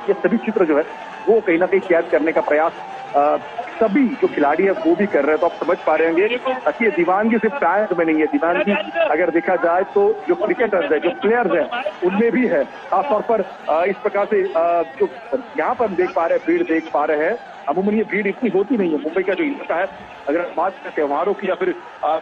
ये सभी चित्र जो है वो कहीं ना कहीं कैद करने का प्रयास सभी जो खिलाड़ी है वो भी कर रहे हैं। तो आप समझ पा रहे होंगे कि ये दीवानगी सिर्फ फैंस में नहीं है, दीवानगी अगर देखा जाए तो जो क्रिकेटर्स है, जो प्लेयर्स है, उनमें भी है। खासतौर पर इस प्रकार से जो यहाँ पर हम देख पा रहे हैं, भीड़ देख पा रहे हैं। अमूमन ये भीड़ इतनी होती नहीं है। मुंबई का जो इलाका है, अगर बात करें त्योहारों की या फिर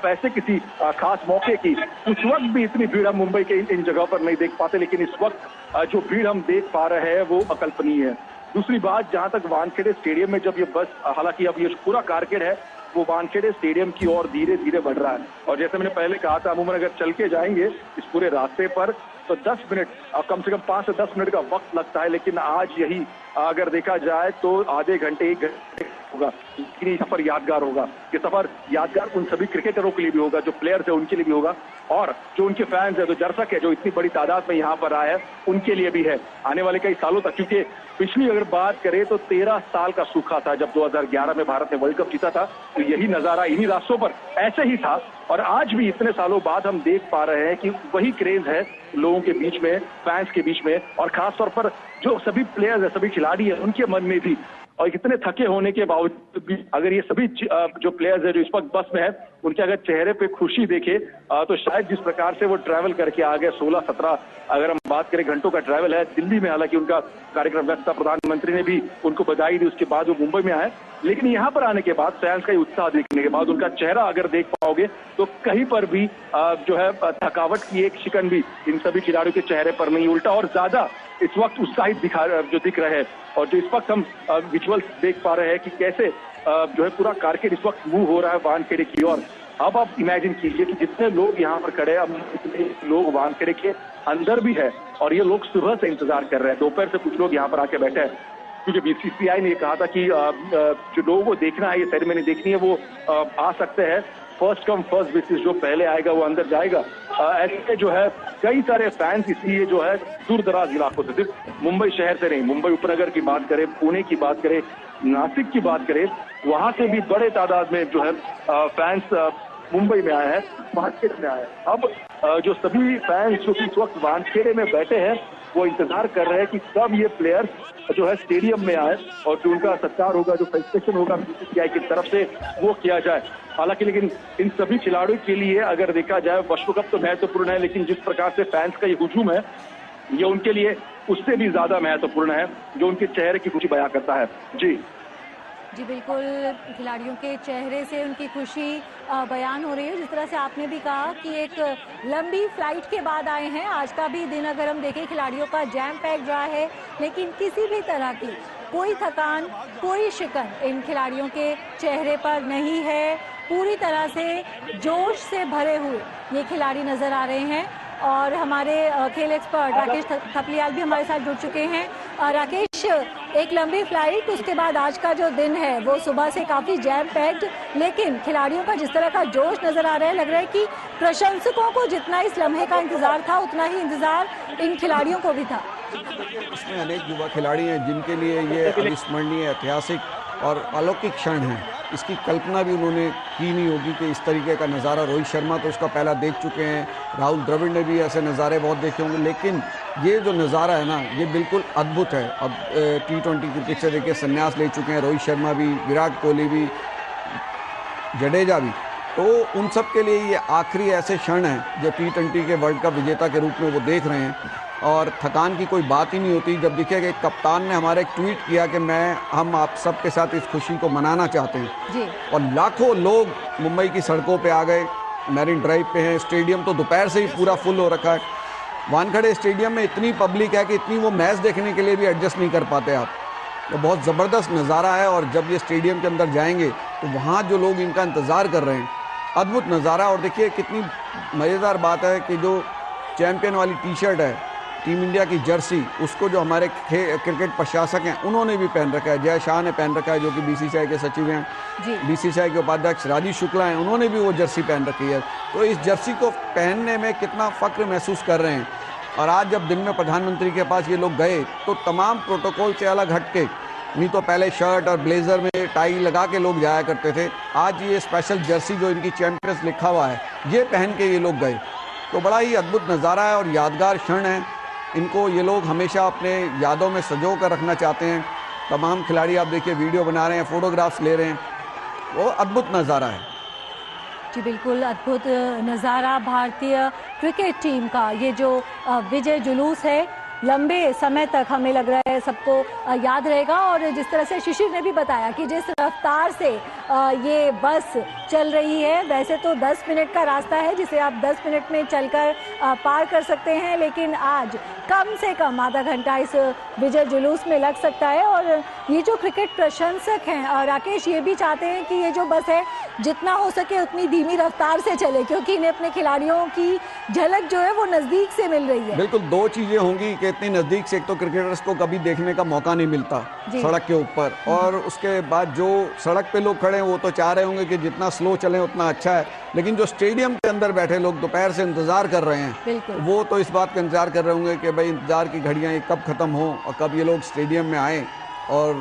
ऐसे किसी खास मौके की, उस वक्त भी इतनी भीड़ हम मुंबई के इन जगहों पर नहीं देख पाते। लेकिन इस वक्त जो भीड़ हम देख पा रहे हैं वो अकल्पनीय है। दूसरी बात, जहां तक वानखेड़े स्टेडियम में जब ये बस, हालांकि अब ये पूरा कारकेड है, वो वानखेड़े स्टेडियम की ओर धीरे धीरे बढ़ रहा है। और जैसे मैंने पहले कहा था, अमूमन अगर चल के जाएंगे इस पूरे रास्ते पर तो 10 मिनट, कम से कम 5 से 10 मिनट का वक्त लगता है। लेकिन आज यही अगर देखा जाए तो आधे घंटे, 1 घंटे होगा। लेकिन ये सफर यादगार होगा। ये सफर यादगार उन सभी क्रिकेटरों के लिए भी होगा, जो प्लेयर्स है उनके लिए भी होगा, और जो उनके फैंस है, जो दर्शक है, जो इतनी बड़ी तादाद में यहाँ पर आए हैं, उनके लिए भी है आने वाले कई सालों तक। क्योंकि पिछली अगर बात करें तो 13 साल का सूखा था जब 2011 में भारत ने वर्ल्ड कप जीता था। तो यही नजारा इन्हीं रास्तों पर ऐसे ही था। और आज भी इतने सालों बाद हम देख पा रहे हैं कि वही क्रेज है लोगों के बीच में, फैंस के बीच में, और खासतौर पर जो सभी प्लेयर्स है, सभी खिलाड़ी है, उनके मन में भी। और इतने थके होने के बावजूद भी अगर ये सभी जो प्लेयर्स है जो इस वक्त बस में है, उनके अगर चेहरे पे खुशी देखे तो शायद जिस प्रकार से वो ट्रैवल करके आ गए, 16-17 अगर हम बात करें घंटों का ट्रैवल है दिल्ली में। हालांकि उनका कार्यक्रम व्यस्त था, प्रधानमंत्री ने भी उनको बधाई दी, उसके बाद वो मुंबई में आए। लेकिन यहाँ पर आने के बाद, फैंस का उत्साह देखने के बाद, उनका चेहरा अगर देख पाओगे तो कहीं पर भी जो है थकावट की एक शिकन भी इन सभी खिलाड़ियों के चेहरे पर नहीं, उल्टा और ज्यादा इस वक्त उत्साहित दिख रहे हैं। और जो इस वक्त हम विजुअल्स देख पा रहे हैं कि कैसे जो है पूरा कारकेड इस वक्त मूव हो रहा है वानखेड़े की ओर। अब आप इमेजिन कीजिए कि जितने लोग यहाँ पर खड़े हैं, अब इतने लोग वानखेड़े के अंदर भी है, और ये लोग सुबह से इंतजार कर रहे हैं। दोपहर से कुछ लोग यहाँ पर आके बैठे हैं, क्योंकि बीसीसीआई ने कहा था कि जो लोगों को देखना है, ये सेरेमनी देखनी है, वो आ सकते हैं। फर्स्ट कम फर्स्ट बेसिस, जो पहले आएगा वो अंदर जाएगा। ऐसे जो है कई सारे फैंस इसलिए जो है दूर दराज इलाकों से, सिर्फ मुंबई शहर से नहीं, मुंबई उपनगर की बात करें, पुणे की बात करें, नासिक की बात करें, वहां से भी बड़े तादाद में जो है फैंस मुंबई में आए हैं, वानखेड़े में आए हैं। अब जो सभी फैंस जो इस वक्त वानखेड़े में बैठे हैं, वो इंतजार कर रहे हैं कि कब ये प्लेयर्स जो है स्टेडियम में आए और जो उनका सत्कार होगा, जो फेलिसिटेशन होगा बीसीसीआई की तरफ से, वो किया जाए। हालांकि लेकिन इन सभी खिलाड़ियों के लिए अगर देखा जाए, विश्व कप तो महत्वपूर्ण है, लेकिन जिस प्रकार से फैंस का ये हुजूम है, ये उनके लिए उससे भी ज्यादा महत्वपूर्ण है, जो उनके चेहरे की खुशी बयां करता है। जी बिल्कुल, खिलाड़ियों के चेहरे से उनकी खुशी बयान हो रही है। जिस तरह से आपने भी कहा कि एक लंबी फ्लाइट के बाद आए हैं। आज का भी दिन अगर हम देखें, खिलाड़ियों का जैम पैक रहा है, लेकिन किसी भी तरह की कोई थकान, कोई शिकन इन खिलाड़ियों के चेहरे पर नहीं है। पूरी तरह से जोश से भरे हुए ये खिलाड़ी नजर आ रहे हैं। और हमारे खेल एक्सपर्ट राकेश थपलियाल भी हमारे साथ जुड़ चुके हैं। राकेश, एक लंबी फ्लाइट, उसके बाद आज का जो दिन है वो सुबह से काफ़ी जैम पैक्ड, लेकिन खिलाड़ियों का जिस तरह का जोश नज़र आ रहा है, लग रहा है कि प्रशंसकों को जितना इस लम्हे का इंतज़ार था, उतना ही इंतज़ार इन खिलाड़ियों को भी था। इसमें अनेक युवा खिलाड़ी हैं जिनके लिए ये अविस्मरणीय, ऐतिहासिक और अलौकिक क्षण है। इसकी कल्पना भी उन्होंने की नहीं होगी कि इस तरीके का नज़ारा। रोहित शर्मा तो उसका पहला देख चुके हैं, राहुल द्रविड़ ने भी ऐसे नज़ारे बहुत देखे होंगे, लेकिन ये जो नज़ारा है ना, ये बिल्कुल अद्भुत है। अब T20 क्रिकेट से देखिए संन्यास ले चुके हैं रोहित शर्मा भी, विराट कोहली भी, जडेजा भी, तो उन सब के लिए ये आखिरी ऐसे क्षण हैं जो T20 के वर्ल्ड कप विजेता के रूप में वो देख रहे हैं। और थकान की कोई बात ही नहीं होती। जब देखिए कि कप्तान ने हमारे एक ट्वीट किया कि हम आप सबके साथ इस खुशी को मनाना चाहते हैं जी। और लाखों लोग मुंबई की सड़कों पे आ गए, मैरिन ड्राइव पे हैं। स्टेडियम तो दोपहर से ही पूरा फुल हो रखा है। वानखेड़े स्टेडियम में इतनी पब्लिक है कि इतनी वो मैच देखने के लिए भी एडजस्ट नहीं कर पाते आप। तो बहुत ज़बरदस्त नज़ारा है। और जब ये स्टेडियम के अंदर जाएंगे तो वहाँ जो लोग इनका इंतज़ार कर रहे हैं, अद्भुत नज़ारा। और देखिए कितनी मज़ेदार बात है कि जो चैम्पियन वाली टी-शर्ट है, टीम इंडिया की जर्सी, उसको जो हमारे क्रिकेट प्रशासक हैं उन्होंने भी पहन रखा है। जय शाह ने पहन रखा है, जो कि बीसीसीआई के सचिव हैं, बीसीसीआई के उपाध्यक्ष राजीव शुक्ला हैं, उन्होंने भी वो जर्सी पहन रखी है। तो इस जर्सी को पहनने में कितना फ़ख्र महसूस कर रहे हैं। और आज जब दिन में प्रधानमंत्री के पास ये लोग गए तो तमाम प्रोटोकॉल से अलग हट के, नहीं तो पहले शर्ट और ब्लेजर में टाई लगा के लोग जाया करते थे, आज ये स्पेशल जर्सी जो इनकी चैंपियंस लिखा हुआ है, ये पहन के ये लोग गए। तो बड़ा ही अद्भुत नज़ारा है और यादगार क्षण है। इनको ये लोग हमेशा अपने यादों में संजो कर रखना चाहते हैं। तमाम खिलाड़ी आप देखिए वीडियो बना रहे हैं, फोटोग्राफ्स ले रहे हैं, वो अद्भुत नज़ारा है। जी बिल्कुल अद्भुत नज़ारा भारतीय क्रिकेट टीम का। ये जो विजय जुलूस है लंबे समय तक हमें लग रहा है सबको याद रहेगा। और जिस तरह से शिशिर ने भी बताया कि जिस रफ्तार से ये बस चल रही है, वैसे तो 10 मिनट का रास्ता है जिसे आप 10 मिनट में चलकर पार कर सकते हैं, लेकिन आज कम से कम आधा घंटा इस विजय जुलूस में लग सकता है। और ये जो क्रिकेट प्रशंसक हैं राकेश, ये भी चाहते हैं कि ये जो बस है जितना हो सके उतनी धीमी रफ्तार से चले, क्योंकि इन्हें अपने खिलाड़ियों की झलक जो है वो नज़दीक से मिल रही है। बिल्कुल, दो चीज़ें होंगी कि इतनी नज़दीक से एक तो क्रिकेटर्स को कभी देखने का मौका नहीं मिलता सड़क के ऊपर, और उसके बाद जो सड़क पे लोग खड़े हैं वो तो चाह रहे होंगे कि जितना स्लो चलें उतना अच्छा है, लेकिन जो स्टेडियम के अंदर बैठे लोग दोपहर से इंतज़ार कर रहे हैं वो तो इस बात का इंतज़ार कर रहे होंगे कि भाई इंतज़ार की घड़ियाँ ये कब ख़त्म हो और कब ये लोग स्टेडियम में आएँ और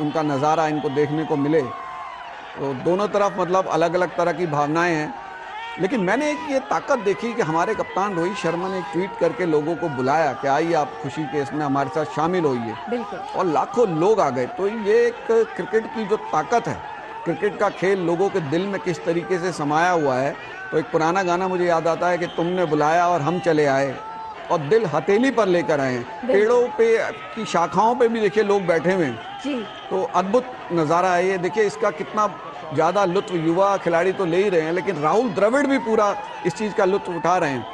उनका नज़ारा इनको देखने को मिले। तो दोनों तरफ मतलब अलग अलग तरह की भावनाएं हैं। लेकिन मैंने एक ये ताकत देखी कि हमारे कप्तान रोहित शर्मा ने एक ट्वीट करके लोगों को बुलाया कि आइए आप खुशी के इसमें हमारे साथ शामिल होइए, और लाखों लोग आ गए। तो ये एक क्रिकेट की जो ताकत है, क्रिकेट का खेल लोगों के दिल में किस तरीके से समाया हुआ है। तो एक पुराना गाना मुझे याद आता है कि तुमने बुलाया और हम चले आए, और दिल हथेली पर लेकर आए हैं। पेड़ों पे की शाखाओं पे भी देखिए लोग बैठे हुए हैं। तो अद्भुत नज़ारा है ये। देखिए इसका कितना ज़्यादा लुत्फ युवा खिलाड़ी तो ले ही रहे हैं, लेकिन राहुल द्रविड़ भी पूरा इस चीज़ का लुत्फ उठा रहे हैं।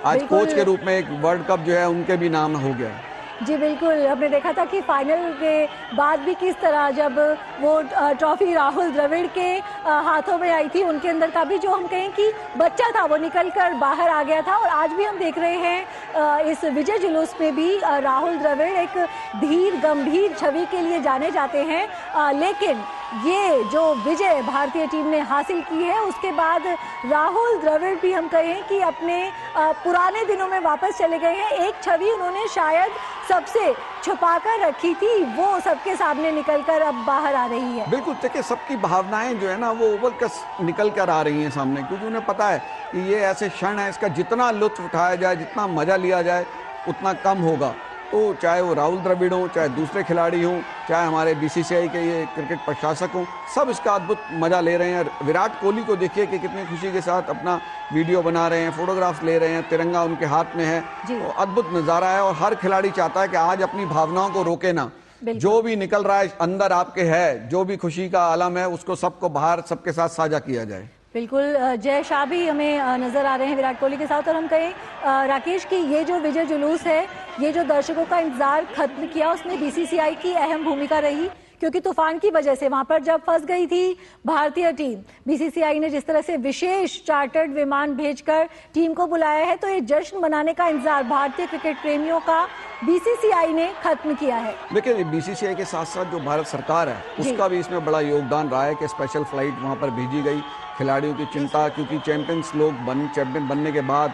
आज कोच के रूप में एक वर्ल्ड कप जो है उनके भी नाम हो गया है। जी बिल्कुल, हमने देखा था कि फाइनल के बाद भी किस तरह जब वो ट्रॉफी राहुल द्रविड़ के हाथों में आई थी, उनके अंदर का भी जो हम कहें कि बच्चा था वो निकल कर बाहर आ गया था। और आज भी हम देख रहे हैं इस विजय जुलूस में भी राहुल द्रविड़ एक धीर गंभीर छवि के लिए जाने जाते हैं, लेकिन ये जो विजय भारतीय टीम ने हासिल की है उसके बाद राहुल द्रविड़ भी हम कहें कि अपने पुराने दिनों में वापस चले गए हैं। एक छवि उन्होंने शायद सबसे छुपाकर रखी थी, वो सबके सामने निकलकर अब बाहर आ रही है। बिल्कुल, देखिए सबकी भावनाएं जो है ना वो उभर कर निकल कर आ रही हैं सामने, क्योंकि उन्हें पता है कि ये ऐसे क्षण है, इसका जितना लुत्फ उठाया जाए, जितना मजा लिया जाए उतना कम होगा। तो चाहे वो राहुल द्रविड़ हों, चाहे दूसरे खिलाड़ी हों, चाहे हमारे बीसीसीआई के ये क्रिकेट प्रशासक हों, सब इसका अद्भुत मजा ले रहे हैं। विराट कोहली को देखिए कि कितनी खुशी के साथ अपना वीडियो बना रहे हैं, फोटोग्राफ्स ले रहे हैं, तिरंगा उनके हाथ में है। तो अद्भुत नज़ारा है, और हर खिलाड़ी चाहता है कि आज अपनी भावनाओं को रोके ना, जो भी निकल रहा है अंदर आपके है, जो भी खुशी का आलम है उसको सबको बाहर सबके साथ साझा किया जाए। बिल्कुल, जय शाह भी हमें नज़र आ रहे हैं विराट कोहली के साथ। और हम कहें राकेश की ये जो विजय जुलूस है, ये जो दर्शकों का इंतजार खत्म किया, उसमें बीसीसीआई की अहम भूमिका रही, क्योंकि तूफान की वजह से वहां पर जब फंस गई थी भारतीय टीम, बीसीसीआई ने जिस तरह से विशेष चार्टर्ड विमान भेजकर टीम को बुलाया है, तो ये जश्न मनाने का इंतजार भारतीय क्रिकेट प्रेमियों का बीसीसीआई ने खत्म किया है। देखिए बीसीसीआई के साथ साथ जो भारत सरकार है उसका भी इसमें बड़ा योगदान रहा है कि स्पेशल फ्लाइट वहां पर भेजी गई। खिलाड़ियों की चिंता, क्योंकि चैंपियन बनने के बाद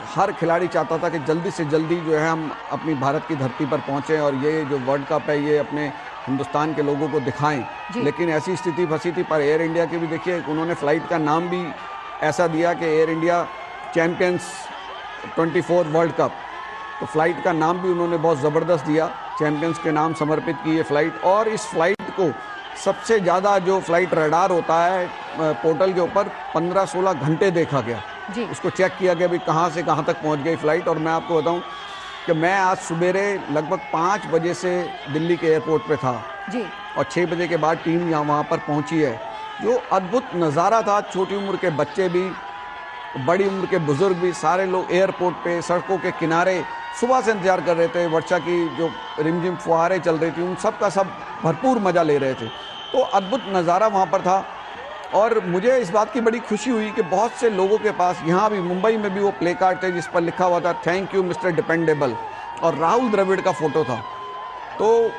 हर खिलाड़ी चाहता था कि जल्दी से जल्दी जो है हम अपनी भारत की धरती पर पहुंचें और ये जो वर्ल्ड कप है ये अपने हिंदुस्तान के लोगों को दिखाएं। लेकिन ऐसी स्थिति फंसी थी। पर एयर इंडिया की भी देखिए उन्होंने फ्लाइट का नाम भी ऐसा दिया कि air India champions 24 world cup. तो फ्लाइट का नाम भी उन्होंने बहुत ज़बरदस्त दिया, चैंपियंस के नाम समर्पित की ये फ्लाइट। और इस फ्लाइट को सबसे ज़्यादा जो फ्लाइट रडार होता है पोर्टल के ऊपर 15-16 घंटे देखा गया, उसको चेक किया गया भी कहाँ से कहाँ तक पहुँच गई फ्लाइट। और मैं आपको बताऊँ कि मैं आज सवेरे लगभग 5 बजे से दिल्ली के एयरपोर्ट पे था और 6 बजे के बाद टीम वहाँ पर पहुँची है। जो अद्भुत नज़ारा था, छोटी उम्र के बच्चे भी, बड़ी उम्र के बुजुर्ग भी, सारे लोग एयरपोर्ट पे सड़कों के किनारे सुबह से इंतजार कर रहे थे। वर्षा की जो रिमझिम फुहारें चल रही थी उन सब का सब भरपूर मज़ा ले रहे थे। तो अद्भुत नज़ारा वहाँ पर था। और मुझे इस बात की बड़ी खुशी हुई कि बहुत से लोगों के पास, यहाँ भी मुंबई में भी वो प्ले कार्ड थे जिस पर लिखा हुआ था थैंक यू मिस्टर डिपेंडेबल, और राहुल द्रविड़ का फोटो था। तो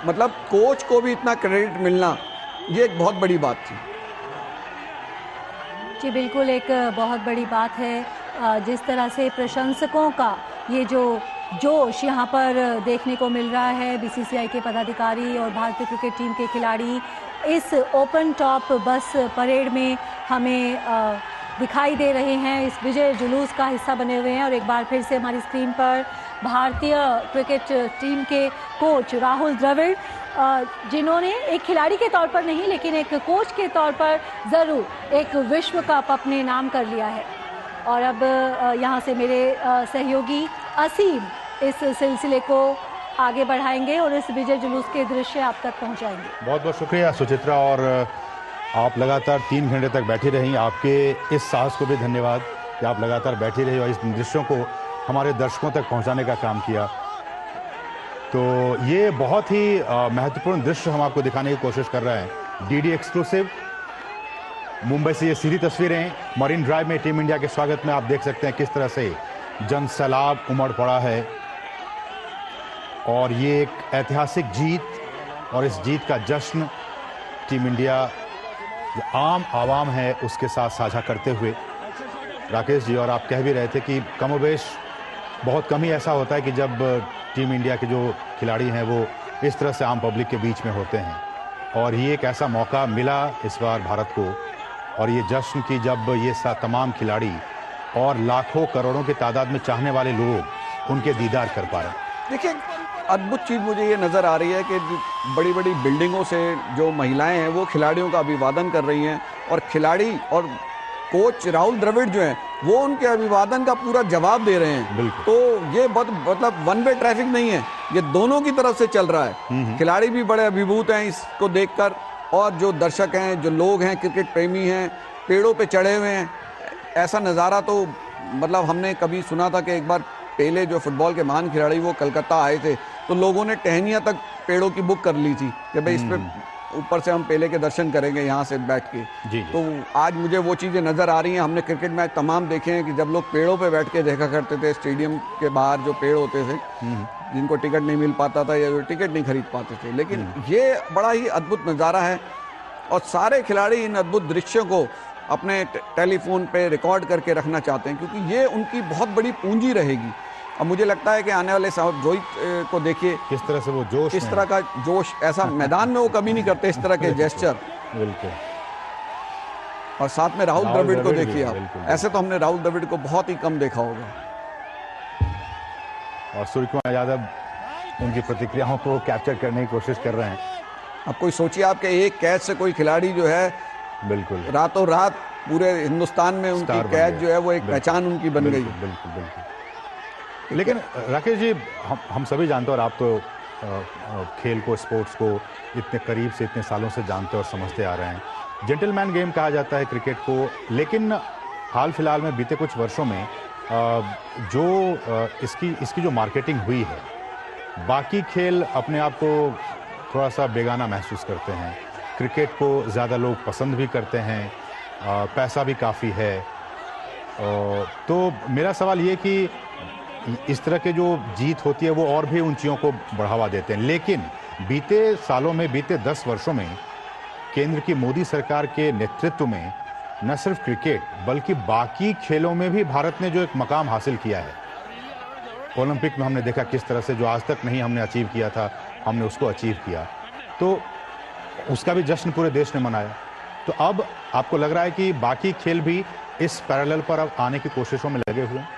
मतलब कोच को भी इतना क्रेडिट मिलना ये एक बहुत बड़ी बात थी। जी बिल्कुल, एक बहुत बड़ी बात है। जिस तरह से प्रशंसकों का ये जो जोश यहाँ पर देखने को मिल रहा है, बीसीसीआई के पदाधिकारी और भारतीय क्रिकेट टीम के खिलाड़ी इस ओपन टॉप बस परेड में हमें दिखाई दे रहे हैं, इस विजय जुलूस का हिस्सा बने हुए हैं। और एक बार फिर से हमारी स्क्रीन पर भारतीय क्रिकेट टीम के कोच राहुल द्रविड़, जिन्होंने एक खिलाड़ी के तौर पर नहीं लेकिन एक कोच के तौर पर ज़रूर एक विश्व कप अपने नाम कर लिया है। और अब यहाँ से मेरे सहयोगी असीम इस सिलसिले को आगे बढ़ाएंगे और इस विजय जुलूस के दृश्य आप तक पहुँचाएंगे। बहुत बहुत शुक्रिया सुचित्रा, और आप लगातार 3 घंटे तक बैठी रहीं। आपके इस साहस को भी धन्यवाद कि आप लगातार बैठी रही और इस दृश्यों को हमारे दर्शकों तक पहुंचाने का काम किया। तो ये बहुत ही महत्वपूर्ण दृश्य हम आपको दिखाने की कोशिश कर रहे हैं। डीडी एक्सक्लूसिव मुंबई से ये सीधी तस्वीरें मरीन ड्राइव में टीम इंडिया के स्वागत में आप देख सकते हैं किस तरह से जन सैलाब उमड़ पड़ा है। और ये एक ऐतिहासिक जीत, और इस जीत का जश्न टीम इंडिया जो आम आवाम है उसके साथ साझा करते हुए। राकेश जी, और आप कह भी रहे थे कि कमोबेश बहुत कम ही ऐसा होता है कि जब टीम इंडिया के जो खिलाड़ी हैं वो इस तरह से आम पब्लिक के बीच में होते हैं, और ये एक ऐसा मौका मिला इस बार भारत को, और ये जश्न की जब ये तमाम खिलाड़ी और लाखों करोड़ों की तादाद में चाहने वाले लोग उनके दीदार कर पा रहे हैं। देखिए, अद्भुत चीज़ मुझे ये नज़र आ रही है कि बड़ी बड़ी बिल्डिंगों से जो महिलाएं हैं वो खिलाड़ियों का अभिवादन कर रही हैं, और खिलाड़ी और कोच राहुल द्रविड़ जो हैं वो उनके अभिवादन का पूरा जवाब दे रहे हैं। तो ये बहुत मतलब वन वे ट्रैफिक नहीं है, ये दोनों की तरफ से चल रहा है। खिलाड़ी भी बड़े अभिभूत हैं इसको देखकर, और जो दर्शक हैं, जो लोग हैं, क्रिकेट प्रेमी हैं, पेड़ों पे चढ़े हुए हैं। ऐसा नज़ारा तो मतलब हमने कभी सुना था कि एक बार पेले जो फुटबॉल के महान खिलाड़ी वो कलकत्ता आए थे तो लोगों ने टहनियाँ तक पेड़ों की बुक कर ली थी कि भाई इस पे ऊपर से हम पेले के दर्शन करेंगे यहाँ से बैठ के। जी। तो आज मुझे वो चीज़ें नज़र आ रही हैं। हमने क्रिकेट मैच तमाम देखे हैं कि जब लोग पेड़ों पे बैठ के देखा करते थे, स्टेडियम के बाहर जो पेड़ होते थे जिनको टिकट नहीं मिल पाता था या जो टिकट नहीं खरीद पाते थे, लेकिन ये बड़ा ही अद्भुत नज़ारा है। और सारे खिलाड़ी इन अद्भुत दृश्यों को अपने टेलीफोन पे रिकॉर्ड करके रखना चाहते हैं, क्योंकि ये उनकी बहुत बड़ी पूंजी रहेगी। और मुझे लगता है कि आने वाले रोहित को देखिए किस तरह से वो जोश, इस तरह का जोश ऐसा मैदान में वो कभी नहीं करते, इस तरह के जेस्चर। बिल्कुल। और साथ में राहुल द्रविड़ को देखिए आप, ऐसे तो हमने राहुल द्रविड़ को बहुत ही कम देखा होगा। और सूर्य कुमार यादव उनकी प्रतिक्रियाओं को कैप्चर करने की कोशिश कर रहे हैं। अब कोई सोचिए आपके एक कैच से कोई खिलाड़ी जो है बिल्कुल रातों रात पूरे हिंदुस्तान में उनकी कैच जो है वो एक पहचान उनकी बन गई। बिल्कुल बिल्कुल। लेकिन राकेश जी, हम सभी जानते हैं, और आप तो खेल को, स्पोर्ट्स को इतने करीब से इतने सालों से जानते और समझते आ रहे हैं। जेंटलमैन गेम कहा जाता है क्रिकेट को, लेकिन हाल फिलहाल में बीते कुछ वर्षों में जो इसकी जो मार्केटिंग हुई है, बाकी खेल अपने आप को थोड़ा सा बेगाना महसूस करते हैं। क्रिकेट को ज़्यादा लोग पसंद भी करते हैं, पैसा भी काफ़ी है। तो मेरा सवाल ये कि इस तरह के जो जीत होती है वो और भी ऊंचाइयों को बढ़ावा देते हैं, लेकिन बीते सालों में, बीते 10 वर्षों में केंद्र की मोदी सरकार के नेतृत्व में न सिर्फ क्रिकेट बल्कि बाकी खेलों में भी भारत ने जो एक मकाम हासिल किया है। ओलंपिक में हमने देखा किस तरह से जो आज तक नहीं हमने अचीव किया था, हमने उसको अचीव किया, तो उसका भी जश्न पूरे देश ने मनाया। तो अब आपको लग रहा है कि बाकी खेल भी इस पैरेलल पर अब आने की कोशिशों में लगे हुए हैं?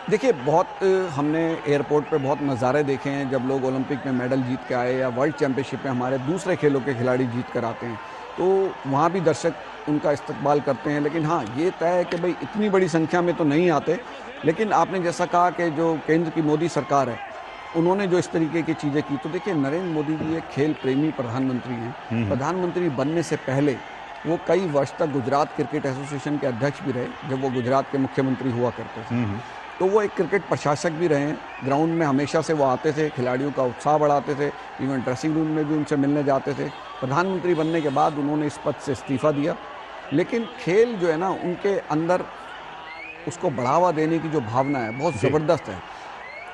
देखिए, बहुत हमने एयरपोर्ट पे बहुत नज़ारे देखे हैं जब लोग ओलंपिक में मेडल जीत के आए या वर्ल्ड चैंपियनशिप में हमारे दूसरे खेलों के खिलाड़ी जीत कर आते हैं, तो वहाँ भी दर्शक उनका इस्तकबाल करते हैं। लेकिन हाँ, ये तय है कि भाई इतनी बड़ी संख्या में तो नहीं आते। लेकिन आपने जैसा कहा कि जो केंद्र की मोदी सरकार है, उन्होंने जो इस तरीके की चीज़ें की, तो देखिए नरेंद्र मोदी जी एक खेल प्रेमी प्रधानमंत्री हैं। प्रधानमंत्री बनने से पहले वो कई वर्ष तक गुजरात क्रिकेट एसोसिएशन के अध्यक्ष भी रहे, जब वो गुजरात के मुख्यमंत्री हुआ करते थे। तो वो एक क्रिकेट प्रशासक भी रहे हैं। ग्राउंड में हमेशा से वो आते थे, खिलाड़ियों का उत्साह बढ़ाते थे, इवन ड्रेसिंग रूम में भी उनसे मिलने जाते थे। प्रधानमंत्री बनने के बाद उन्होंने इस पद से इस्तीफा दिया, लेकिन खेल जो है ना, उनके अंदर उसको बढ़ावा देने की जो भावना है बहुत ज़बरदस्त है।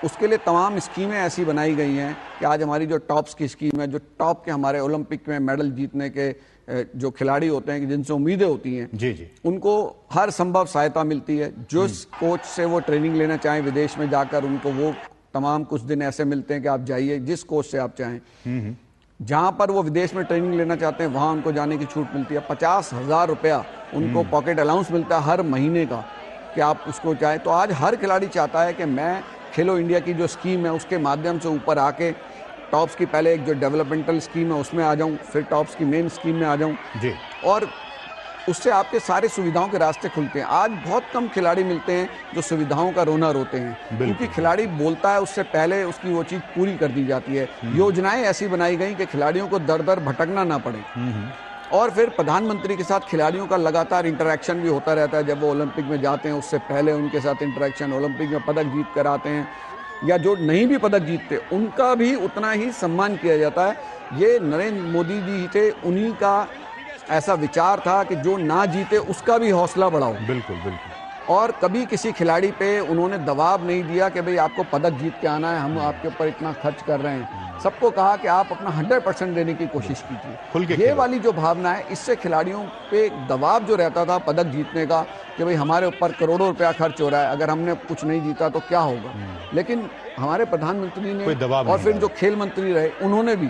उसके लिए तमाम स्कीमें ऐसी बनाई गई हैं कि आज हमारी जो टॉप्स की स्कीम है, जो टॉप के हमारे ओलंपिक में मेडल जीतने के जो खिलाड़ी होते हैं कि जिनसे उम्मीदें होती हैं, जी, उनको हर संभव सहायता मिलती है। जिस कोच से वो ट्रेनिंग लेना चाहें विदेश में जाकर, उनको वो तमाम कुछ दिन ऐसे मिलते हैं कि आप जाइए जिस कोच से आप चाहें। जहाँ पर वो विदेश में ट्रेनिंग लेना चाहते हैं वहाँ उनको जाने की छूट मिलती है। 50,000 रुपया उनको पॉकेट अलाउंस मिलता है हर महीने का कि आप उसको चाहें। तो आज हर खिलाड़ी चाहता है कि मैं खेलो इंडिया की जो स्कीम है उसके माध्यम से ऊपर आके टॉप्स की पहले एक जो डेवलपमेंटल स्कीम है उसमें आ जाऊं, फिर टॉप्स की मेन स्कीम में आ जाऊं जी, और उससे आपके सारे सुविधाओं के रास्ते खुलते हैं। आज बहुत कम खिलाड़ी मिलते हैं जो सुविधाओं का रोना रोते हैं, क्योंकि खिलाड़ी बोलता है उससे पहले उसकी वो चीज़ पूरी कर दी जाती है। योजनाएं ऐसी बनाई गई कि खिलाड़ियों को दर दर भटकना ना पड़े, और फिर प्रधानमंत्री के साथ खिलाड़ियों का लगातार इंटरेक्शन भी होता रहता है। जब वो ओलंपिक में जाते हैं उससे पहले उनके साथ इंटरेक्शन, ओलंपिक में पदक जीत कर आते हैं या जो नहीं भी पदक जीतते उनका भी उतना ही सम्मान किया जाता है। ये नरेंद्र मोदी जी थे, उन्हीं का ऐसा विचार था कि जो ना जीते उसका भी हौसला बढ़ाओ। बिल्कुल बिल्कुल। और कभी किसी खिलाड़ी पे उन्होंने दबाव नहीं दिया कि भाई आपको पदक जीत के आना है, हम आपके ऊपर इतना खर्च कर रहे हैं। सबको कहा कि आप अपना 100% देने की कोशिश कीजिए। ये वाली जो भावना है, इससे खिलाड़ियों पे दबाव जो रहता था पदक जीतने का कि भाई हमारे ऊपर करोड़ों रुपया खर्च हो रहा है, अगर हमने कुछ नहीं जीता तो क्या होगा। लेकिन हमारे प्रधानमंत्री ने और फिर जो खेल मंत्री रहे उन्होंने भी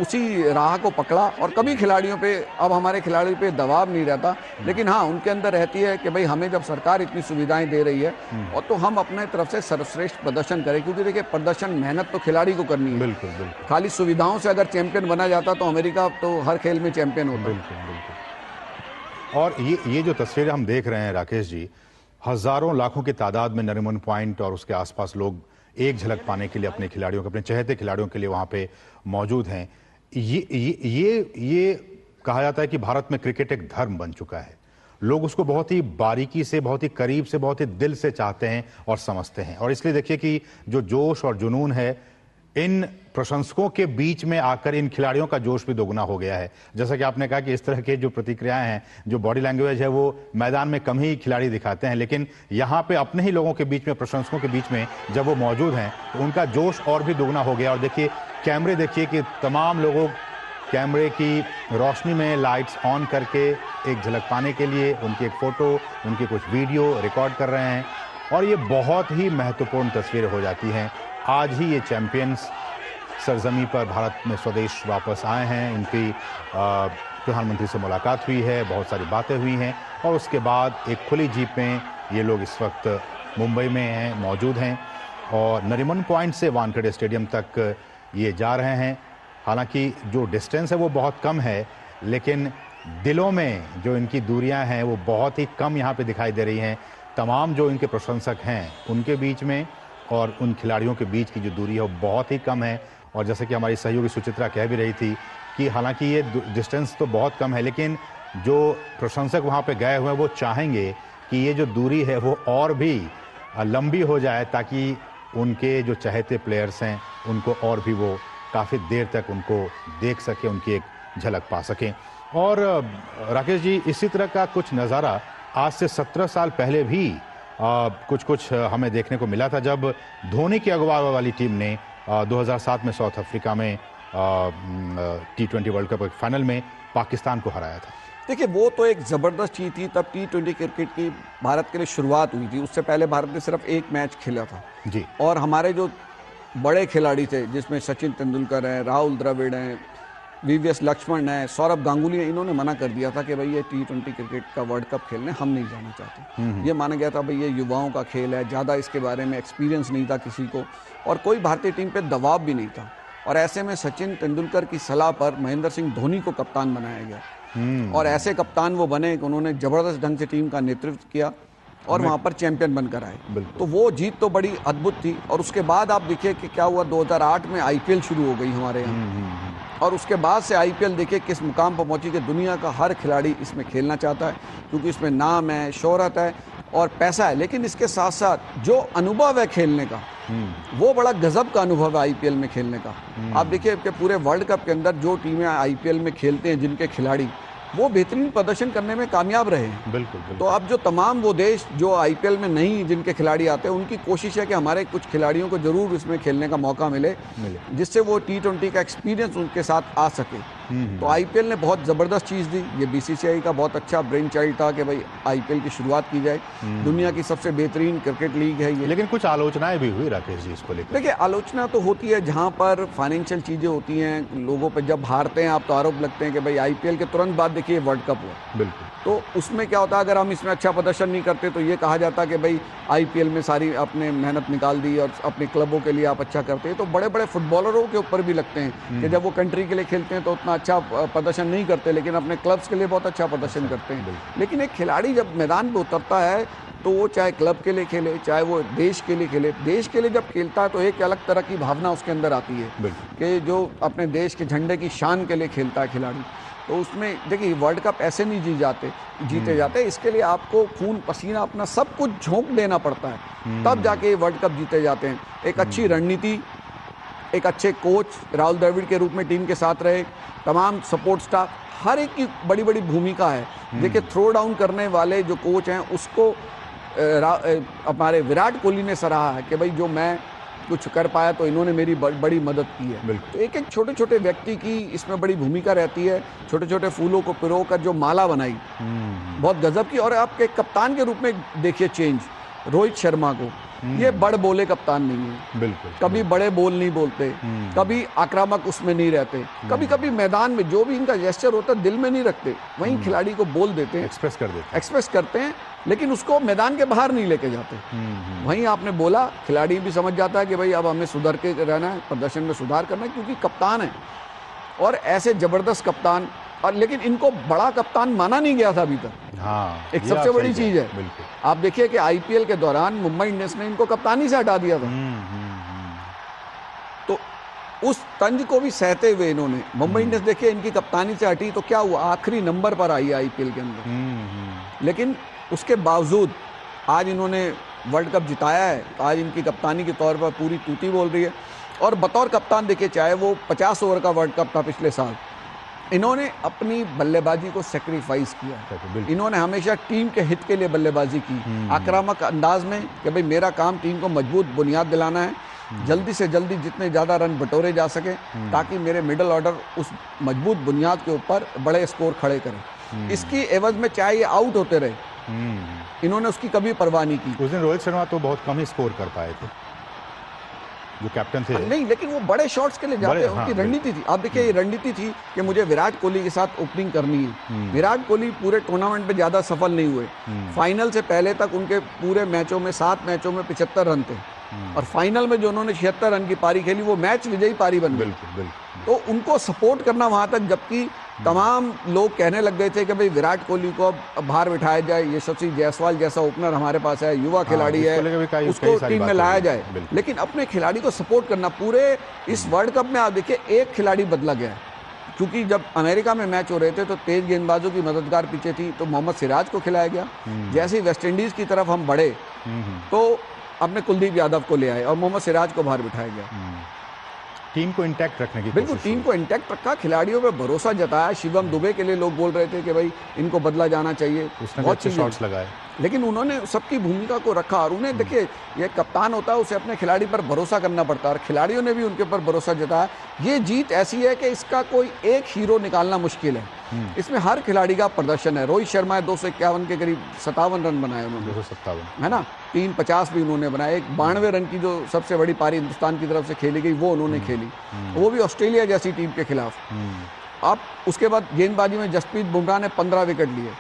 उसी राह को पकड़ा, और कभी खिलाड़ियों पे, अब हमारे खिलाड़ियों पे दबाव नहीं रहता। लेकिन हाँ, उनके अंदर रहती है कि भाई हमें जब सरकार इतनी सुविधाएं दे रही है और तो हम अपने तरफ से सर्वश्रेष्ठ प्रदर्शन करें, क्योंकि देखिए प्रदर्शन मेहनत तो खिलाड़ी को करनी है। बिल्कुल बिल्कुल। खाली सुविधाओं से अगर चैंपियन बना जाता तो अमेरिका तो हर खेल में चैंपियन होता। बिल्कुल बिल्कुल। और ये जो तस्वीरें हम देख रहे हैं राकेश जी, हजारों लाखों की तादाद में नरीमन पॉइंट और उसके आसपास लोग एक झलक पाने के लिए अपने खिलाड़ियों के, अपने चहेते खिलाड़ियों के लिए वहां पे मौजूद हैं। ये कहा जाता है कि भारत में क्रिकेट एक धर्म बन चुका है। लोग उसको बहुत ही बारीकी से, बहुत ही करीब से, बहुत ही दिल से चाहते हैं और समझते हैं। और इसलिए देखिए कि जो जोश और जुनून है, इन प्रशंसकों के बीच में आकर इन खिलाड़ियों का जोश भी दोगुना हो गया है। जैसा कि आपने कहा कि इस तरह के जो प्रतिक्रियाएं हैं, जो बॉडी लैंग्वेज है, वो मैदान में कम ही खिलाड़ी दिखाते हैं, लेकिन यहाँ पे अपने ही लोगों के बीच में, प्रशंसकों के बीच में जब वो मौजूद हैं तो उनका जोश और भी दोगुना हो गया। और देखिए कैमरे, देखिए कि तमाम लोगों कैमरे की रोशनी में लाइट्स ऑन करके एक झलक पाने के लिए उनकी एक फोटो, उनके कुछ वीडियो रिकॉर्ड कर रहे हैं। और ये बहुत ही महत्वपूर्ण तस्वीरें हो जाती हैं। आज ही ये चैंपियंस सरजमी पर भारत में स्वदेश वापस आए हैं, उनकी प्रधानमंत्री से मुलाकात हुई है, बहुत सारी बातें हुई हैं, और उसके बाद एक खुली जीप में ये लोग इस वक्त मुंबई में हैं, मौजूद हैं, और नरीमन पॉइंट से वानखेड़े स्टेडियम तक ये जा रहे हैं। हालांकि जो डिस्टेंस है वो बहुत कम है, लेकिन दिलों में जो इनकी दूरियां हैं वो बहुत ही कम यहाँ पे दिखाई दे रही हैं। तमाम जो इनके प्रशंसक हैं उनके बीच में और उन खिलाड़ियों के बीच की जो दूरी है वो बहुत ही कम है। और जैसे कि हमारी सहयोगी सुचित्रा कह भी रही थी कि हालांकि ये डिस्टेंस तो बहुत कम है, लेकिन जो प्रशंसक वहाँ पे गए हुए हैं वो चाहेंगे कि ये जो दूरी है वो और भी लंबी हो जाए, ताकि उनके जो चहेते प्लेयर्स हैं उनको और भी वो काफ़ी देर तक उनको देख सके, उनकी एक झलक पा सकें। और राकेश जी, इसी तरह का कुछ नज़ारा आज से 17 साल पहले भी कुछ हमें देखने को मिला था, जब धोनी की अगुवाई वाली टीम ने 2007 में साउथ अफ्रीका में T20 वर्ल्ड कप फाइनल में पाकिस्तान को हराया था। देखिए, वो तो एक ज़बरदस्त चीज़ थी। तब T20 क्रिकेट की भारत के लिए शुरुआत हुई थी। उससे पहले भारत ने सिर्फ एक मैच खेला था जी। और हमारे जो बड़े खिलाड़ी थे, जिसमें सचिन तेंदुलकर हैं, राहुल द्रविड़ हैं, VVS लक्ष्मण है, सौरभ गांगुली है, इन्होंने मना कर दिया था कि भाई ये T20 क्रिकेट का वर्ल्ड कप खेलने हम नहीं जाना चाहते। ये माना गया था भाई ये युवाओं का खेल है, ज़्यादा इसके बारे में एक्सपीरियंस नहीं था किसी को, और कोई भारतीय टीम पे दबाव भी नहीं था। और ऐसे में सचिन तेंदुलकर की सलाह पर महेंद्र सिंह धोनी को कप्तान बनाया गया, और ऐसे कप्तान वो बने कि उन्होंने ज़बरदस्त ढंग से टीम का नेतृत्व किया और वहाँ पर चैंपियन बनकर आए। तो वो जीत तो बड़ी अद्भुत थी। और उसके बाद आप देखिए कि क्या हुआ, 2008 में IPL शुरू हो गई हमारे यहाँ, और उसके बाद से IPL देखिए किस मुकाम पर पहुंची कि दुनिया का हर खिलाड़ी इसमें खेलना चाहता है, क्योंकि इसमें नाम है, शोहरत है और पैसा है। लेकिन इसके साथ साथ जो अनुभव है खेलने का, वो बड़ा गजब का अनुभव है IPL में खेलने का। आप देखिए कि पूरे वर्ल्ड कप के अंदर जो टीमें IPL में खेलते हैं, जिनके खिलाड़ी वो बेहतरीन प्रदर्शन करने में कामयाब रहे हैं। बिल्कुल। तो अब जो तमाम वो देश जो IPL में नहीं, जिनके खिलाड़ी आते हैं, उनकी कोशिश है कि हमारे कुछ खिलाड़ियों को जरूर इसमें खेलने का मौका मिले, जिससे वो T20 का एक्सपीरियंस उनके साथ आ सके। तो आईपीएल ने बहुत ज़बरदस्त चीज़ दी। ये बीसीसीआई का बहुत अच्छा ब्रेन चाइल्ड था कि भाई आईपीएल की शुरुआत की जाए। दुनिया की सबसे बेहतरीन क्रिकेट लीग है ये। लेकिन कुछ आलोचनाएं भी हुई राकेश जी इसको लेकर। देखिए, आलोचना तो होती है जहाँ पर फाइनेंशियल चीज़ें होती हैं, लोगों पर जब हारते हैं आप तो आरोप लगते हैं कि भाई आईपीएल के तुरंत बाद देखिए वर्ल्ड कप हुआ। बिल्कुल। तो उसमें क्या होता है, अगर हम इसमें अच्छा प्रदर्शन नहीं करते तो ये कहा जाता है कि भाई आईपीएल में सारी आपने मेहनत निकाल दी और अपने क्लबों के लिए आप अच्छा करते हैं। तो बड़े बड़े फुटबॉलरों के ऊपर भी लगते हैं कि जब वो कंट्री के लिए खेलते हैं तो उतना अच्छा प्रदर्शन नहीं करते, लेकिन अपने क्लब्स के लिए बहुत अच्छा प्रदर्शन करते हैं। लेकिन एक खिलाड़ी जब मैदान में उतरता है तो वो चाहे क्लब के लिए खेले, चाहे वो देश के लिए खेले, देश के लिए जब खेलता है तो एक अलग तरह की भावना उसके अंदर आती है कि जो अपने देश के झंडे की शान के लिए खेलता है खिलाड़ी। तो उसमें देखिए वर्ल्ड कप ऐसे नहीं जीते जाते, इसके लिए आपको खून पसीना अपना सब कुछ झोंक देना पड़ता है, तब जाके वर्ल्ड कप जीते जाते हैं। एक अच्छी रणनीति, एक अच्छे कोच राहुल द्रविड़ के रूप में टीम के साथ रहे, तमाम सपोर्ट स्टाफ, हर एक की बड़ी बड़ी भूमिका है। देखिए थ्रो डाउन करने वाले जो कोच हैं उसको हमारे विराट कोहली ने सराहा है कि भाई जो मैं कुछ कर पाया तो इन्होंने मेरी बड़ी मदद की है। तो एक एक छोटे छोटे व्यक्ति की इसमें बड़ी भूमिका रहती है। छोटे छोटे फूलों को पिरो कर जो माला बनाई बहुत गजब की। और आपके कप्तान के रूप में देखिए चेंज, रोहित शर्मा को, ये बड़ बोले कप्तान नहीं है, बिल्कुल कभी बड़े बोल नहीं बोलते, कभी आक्रामक उसमें नहीं रहते, कभी कभी मैदान में जो भी इनका जेस्चर होता है दिल में नहीं रखते, वहीं खिलाड़ी को बोल देते हैं, एक्सप्रेस करते हैं, लेकिन उसको मैदान के बाहर नहीं लेके जाते। वहीं आपने बोला, खिलाड़ी भी समझ जाता है कि भाई अब हमें सुधर के रहना है, प्रदर्शन में सुधार करना है, क्योंकि कप्तान है। और ऐसे जबरदस्त कप्तान, और लेकिन इनको बड़ा कप्तान माना नहीं गया था अभी तक। हाँ, एक सबसे बड़ी चीज है। आप देखिए कि आईपीएल के दौरान मुंबई इंडियंस ने इनको कप्तानी से हटा दिया था। तो उस तंज को भी सहते हुए इन्होंने, मुंबई इंडियंस देखिए इनकी कप्तानी से हटी तो क्या हुआ, आखिरी नंबर पर आई आईपीएल के अंदर। लेकिन उसके बावजूद आज इन्होंने वर्ल्ड कप जिताया है। आज इनकी कप्तानी के तौर पर पूरी तूती बोल रही है। और बतौर कप्तान देखिए, चाहे वो 50 ओवर का वर्ल्ड कप था पिछले साल, इन्होंने अपनी बल्लेबाजी को सेक्रीफाइस किया। इन्होंने हमेशा टीम के हित के लिए बल्लेबाजी की, आक्रामक अंदाज में कि भाई मेरा काम टीम को मजबूत बुनियाद दिलाना है, जल्दी से जल्दी जितने ज़्यादा रन बटोरे जा सके ताकि मेरे मिडिल ऑर्डर उस मजबूत बुनियाद के ऊपर बड़े स्कोर खड़े करें। इसकी एवज में चाहे ये आउट होते रहे, इन्होंने उसकी कभी परवाह नहीं की। उस दिन रोहित शर्मा तो बहुत कम ही स्कोर कर पाए थे, जो कैप्टन थे। नहीं, लेकिन वो बड़े शॉट्स के लिए जाते हैं, उनकी रणनीति थी। आप देखिए, ये रणनीति थी कि मुझे विराट कोहली के साथ ओपनिंग करनी है। विराट कोहली पूरे टूर्नामेंट में ज्यादा सफल नहीं हुए। फाइनल से पहले तक उनके पूरे मैचों में 7 मैचों में 75 रन थे, और फाइनल में जो उन्होंने 76 रन की पारी खेली वो मैच विजयी पारी बन गई। तो उनको सपोर्ट करना वहां तक, जबकि तमाम लोग कहने लग गए थे कि भाई विराट कोहली को अब बाहर बिठाया जाए, यशस्वी जायसवाल जैसा ओपनर हमारे पास है, युवा खिलाड़ी है, उसको टीम में लाया जाए। लेकिन अपने खिलाड़ी को सपोर्ट करना, पूरे इस वर्ल्ड कप में आप देखिए एक खिलाड़ी बदला गया है। क्योंकि जब अमेरिका में मैच हो रहे थे तो तेज गेंदबाजों की मददगार पीछे थी, तो मोहम्मद सिराज को खिलाया गया। जैसे ही वेस्ट इंडीज की तरफ हम बढ़े तो अपने कुलदीप यादव को ले आए और मोहम्मद सिराज को बाहर बिठाया गया। टीम को इंटैक्ट रखने की बिल्कुल, टीम को इंटैक्ट रखा, खिलाड़ियों पे भरोसा जताया। शिवम दुबे के लिए लोग बोल रहे थे कि भाई इनको बदला जाना चाहिए, बहुत अच्छे शॉट्स लगाए, लेकिन उन्होंने सबकी भूमिका को रखा। और उन्हें देखिए, ये कप्तान होता है, उसे अपने खिलाड़ी पर भरोसा करना पड़ता है, और खिलाड़ियों ने भी उनके ऊपर भरोसा जताया। ये जीत ऐसी है कि इसका कोई एक हीरो निकालना मुश्किल है। इसमें हर खिलाड़ी का प्रदर्शन है। रोहित शर्मा है 251 के करीब 57 रन बनाए उन्होंने, 257 है ना, 350 भी उन्होंने बनाए। एक 92 रन की जो सबसे बड़ी पारी हिंदुस्तान की तरफ से खेली गई वो उन्होंने खेली, वो भी ऑस्ट्रेलिया जैसी टीम के खिलाफ। अब उसके बाद गेंदबाजी में जसप्रीत बुमराह ने 15 विकेट लिए,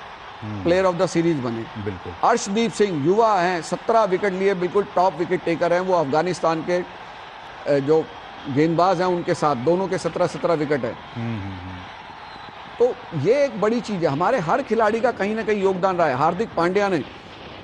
प्लेयर ऑफ द सीरीज बने। बिल्कुल। अर्शदीप सिंह युवा हैं, 17 विकेट लिए, बिल्कुल टॉप विकेट टेकर हैं। वो अफगानिस्तान के जो गेंदबाज हैं उनके साथ दोनों के 17-17 विकेट है। तो ये एक बड़ी चीज है। हमारे हर खिलाड़ी का कहीं ना कहीं योगदान रहा है। हार्दिक पांड्या ने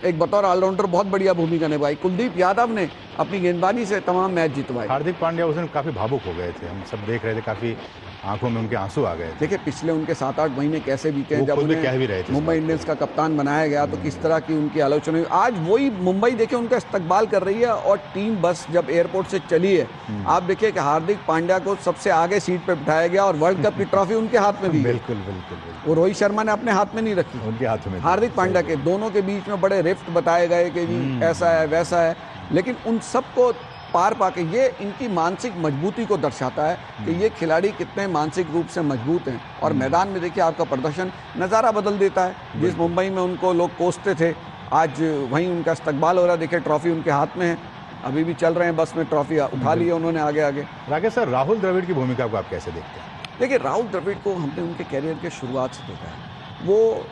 एक बतौर ऑलराउंडर बहुत बढ़िया भूमिका निभाई। कुलदीप यादव ने अपनी गेंदबाजी से तमाम मैच जितवाए। हार्दिक पांड्या उस दिन काफी भावुक हो गए थे, हम सब देख रहे थे, काफी आंखों में उनके आंसू आ गए थे। देखिए पिछले उनके 7-8 महीने कैसे बीते हैं, जब उन्हें मुंबई इंडियंस का कप्तान बनाया गया तो किस तरह की उनकी आलोचना हुई। आज वही मुंबई देखिए उनका इस्तकबाल कर रही है, और टीम बस जब एयरपोर्ट से चली है, आप देखिए कि हार्दिक पांड्या को सबसे आगे सीट पे बिठाया गया और वर्ल्ड कप की ट्रॉफी उनके हाथ में दी। बिल्कुल बिल्कुल। वो रोहित शर्मा ने अपने हाथ में नहीं रखी, उनके हाथ में। हार्दिक पांड्या के दोनों के बीच में बड़े रिफ्ट बताए गए कि जी ऐसा है वैसा है, लेकिन उन सबको पार पाके, ये इनकी मानसिक मजबूती को दर्शाता है कि ये खिलाड़ी कितने मानसिक रूप से मजबूत हैं। और मैदान में देखिए आपका प्रदर्शन नज़ारा बदल देता है। जिस मुंबई में उनको लोग कोसते थे, आज वहीं उनका इस्तकबाल हो रहा है। देखिए ट्रॉफी उनके हाथ में है, अभी भी चल रहे हैं बस में, ट्रॉफी उठा ली है उन्होंने आगे आगे। राकेश सर, राहुल द्रविड़ की भूमिका को आप कैसे देखते हैं? देखिए राहुल द्रविड़ को हमने उनके कैरियर के शुरुआत से देखा है। वो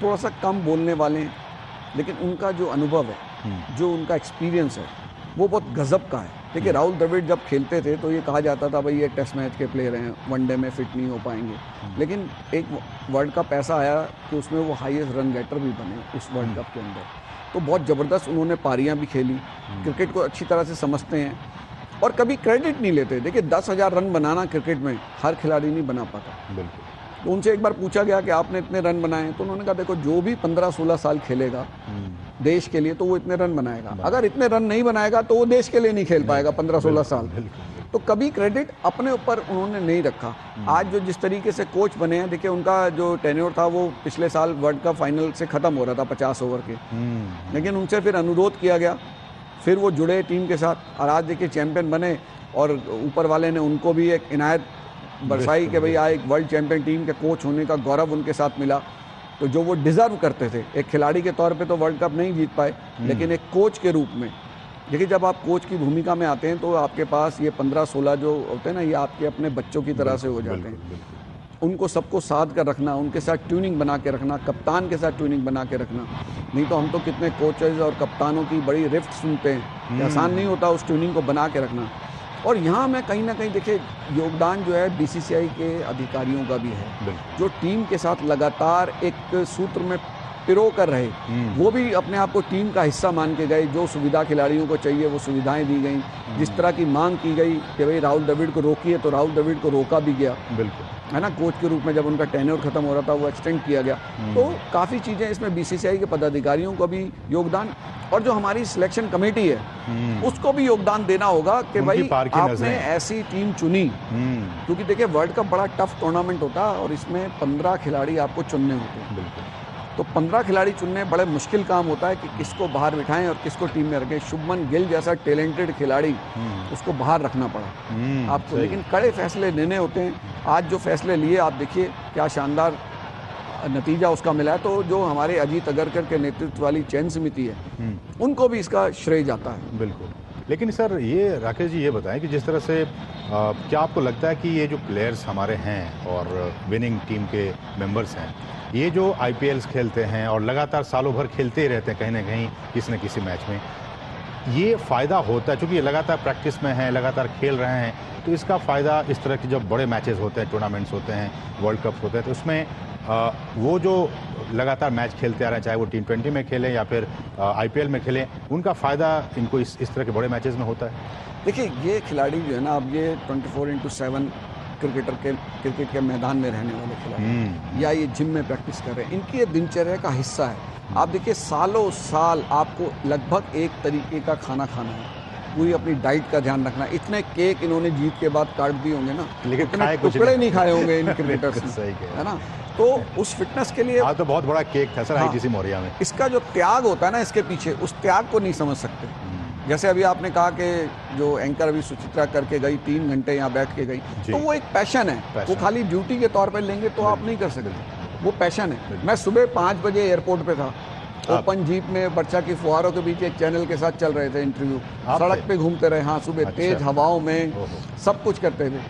थोड़ा सा कम बोलने वाले हैं, लेकिन उनका जो अनुभव है, जो उनका एक्सपीरियंस है, वो बहुत गजब का है। देखिए राहुल द्रविड़ जब खेलते थे तो ये कहा जाता था भाई ये टेस्ट मैच के प्लेयर हैं, वनडे में फिट नहीं हो पाएंगे। लेकिन एक वर्ल्ड कप ऐसा आया कि उसमें वो हाईएस्ट रन गेटर भी बने उस वर्ल्ड कप के अंदर। तो बहुत ज़बरदस्त उन्होंने पारियां भी खेली, क्रिकेट को अच्छी तरह से समझते हैं और कभी क्रेडिट नहीं लेते। देखिए 10,000 रन बनाना क्रिकेट में हर खिलाड़ी नहीं बना पाता। बिल्कुल। तो उनसे एक बार पूछा गया कि आपने इतने रन बनाए, तो उन्होंने कहा देखो जो भी 15-16 साल खेलेगा देश के लिए तो वो इतने रन बनाएगा, अगर इतने रन नहीं बनाएगा तो वो देश के लिए नहीं खेल पाएगा 15-16 साल। तो कभी क्रेडिट अपने ऊपर उन्होंने नहीं रखा। आज जो जिस तरीके से कोच बने हैं, देखिए उनका जो टेन्योर था वो पिछले साल वर्ल्ड कप फाइनल से ख़त्म हो रहा था 50 ओवर के, लेकिन उनसे फिर अनुरोध किया गया, फिर वो जुड़े टीम के साथ और आज देखिए चैंपियन बने। और ऊपर वाले ने उनको भी एक इनायत बरसाई कि भाई एक वर्ल्ड चैंपियन टीम के कोच होने का गौरव उनके साथ मिला। तो जो वो डिज़र्व करते थे, एक खिलाड़ी के तौर पे तो वर्ल्ड कप नहीं जीत पाए, लेकिन एक कोच के रूप में, देखिए जब आप कोच की भूमिका में आते हैं तो आपके पास ये 15-16 जो होते हैं ना, ये आपके अपने बच्चों की तरह से हो जाते हैं। उनको सबको साथ कर रखना, उनके साथ ट्यूनिंग बना के रखना, कप्तान के साथ ट्यूनिंग बना के रखना। नहीं तो हम तो कितने कोचेज और कप्तानों की बड़ी रिफ्ट सुनते हैं, आसान नहीं होता उस ट्यूनिंग को बना के रखना। और यहाँ मैं कहीं ना कहीं देखिए योगदान जो है बीसीसीआई के अधिकारियों का भी है, जो टीम के साथ लगातार एक सूत्र में पिरो कर रहे, वो भी अपने आप को टीम का हिस्सा मान के गए। जो सुविधा खिलाड़ियों को चाहिए वो सुविधाएं दी गई, जिस तरह की मांग की गई कि भाई राहुल द्रविड़ को रोकिए, तो राहुल द्रविड़ को रोका भी गया, बिल्कुल है ना। कोच के रूप में जब उनका टेन्योर खत्म हो रहा था वो एक्सटेंड किया गया। तो काफ़ी चीज़ें इसमें बीसीसीआई के पदाधिकारियों को भी योगदान, और जो हमारी सिलेक्शन कमेटी है उसको भी योगदान देना होगा कि भाई आपने ऐसी टीम चुनी, क्योंकि देखिए वर्ल्ड कप बड़ा टफ टूर्नामेंट होता है और इसमें 15 खिलाड़ी आपको चुनने होते हैं। तो 15 खिलाड़ी चुनने बड़े मुश्किल काम होता है कि किसको बाहर बिठाएं और किसको टीम में रखें। शुभमन गिल जैसा टैलेंटेड खिलाड़ी, उसको बाहर रखना पड़ा आपको, लेकिन कड़े फैसले लेने होते हैं। आज जो फैसले लिए आप देखिए क्या शानदार नतीजा उसका मिला है। तो जो हमारे अजीत अगरकर के नेतृत्व वाली चयन समिति है उनको भी इसका श्रेय जाता है। बिल्कुल। लेकिन सर ये राकेश जी ये बताएं कि जिस तरह से क्या आपको लगता है कि ये जो प्लेयर्स हमारे हैं और विनिंग टीम के मेंबर्स हैं, ये जो आईपीएल्स खेलते हैं और लगातार सालों भर खेलते ही रहते हैं कहीं ना कहीं किसी न किसी मैच में, ये फ़ायदा होता है क्योंकि ये लगातार प्रैक्टिस में हैं, लगातार खेल रहे हैं, तो इसका फ़ायदा इस तरह के जब बड़े मैचेस होते हैं, टूर्नामेंट्स होते हैं, वर्ल्ड कप होते हैं, तो उसमें वो जो लगातार मैच खेलते आ रहे हैं, चाहे वो T20 में खेलें या फिर आईपीएल में खेलें, उनका फ़ायदा इनको इस तरह के बड़े मैचेस में होता है। देखिए ये खिलाड़ी जो है ना, अब ये 24/7 क्रिकेट के मैदान में रहने वाले खिलाड़ी या ये जिम में प्रैक्टिस कर रहे हैं, इनकी ये दिनचर्या का हिस्सा है। आप देखिए सालों साल आपको लगभग एक तरीके का खाना खाना है, पूरी अपनी डाइट का ध्यान रखना। इतने केक इन्होंने जीत के बाद काट दिए होंगे ना, लेकिन इतने टुकड़े नहीं खाए होंगे इन क्रिकेटर्स ने, है ना। तो उस फिटनेस के लिए तो बहुत बड़ा केक था सर आईटीसी मौर्या में। इसका जो त्याग होता है ना इसके पीछे, उस त्याग को नहीं समझ सकते। जैसे अभी आपने कहा कि जो एंकर अभी सुचित्रा करके गई 3 घंटे यहाँ बैठ के गई, तो वो एक पैशन है। वो खाली ड्यूटी के तौर पर लेंगे तो आप नहीं कर सकते, वो पैशन है। मैं सुबह 5 बजे एयरपोर्ट पे था, ओपन जीप में बर्चा की फुहारों के बीच एक चैनल के साथ चल रहे थे इंटरव्यू, सड़क पे घूमते रहे। हाँ, सुबह तेज हवाओं में सब कुछ करते थे।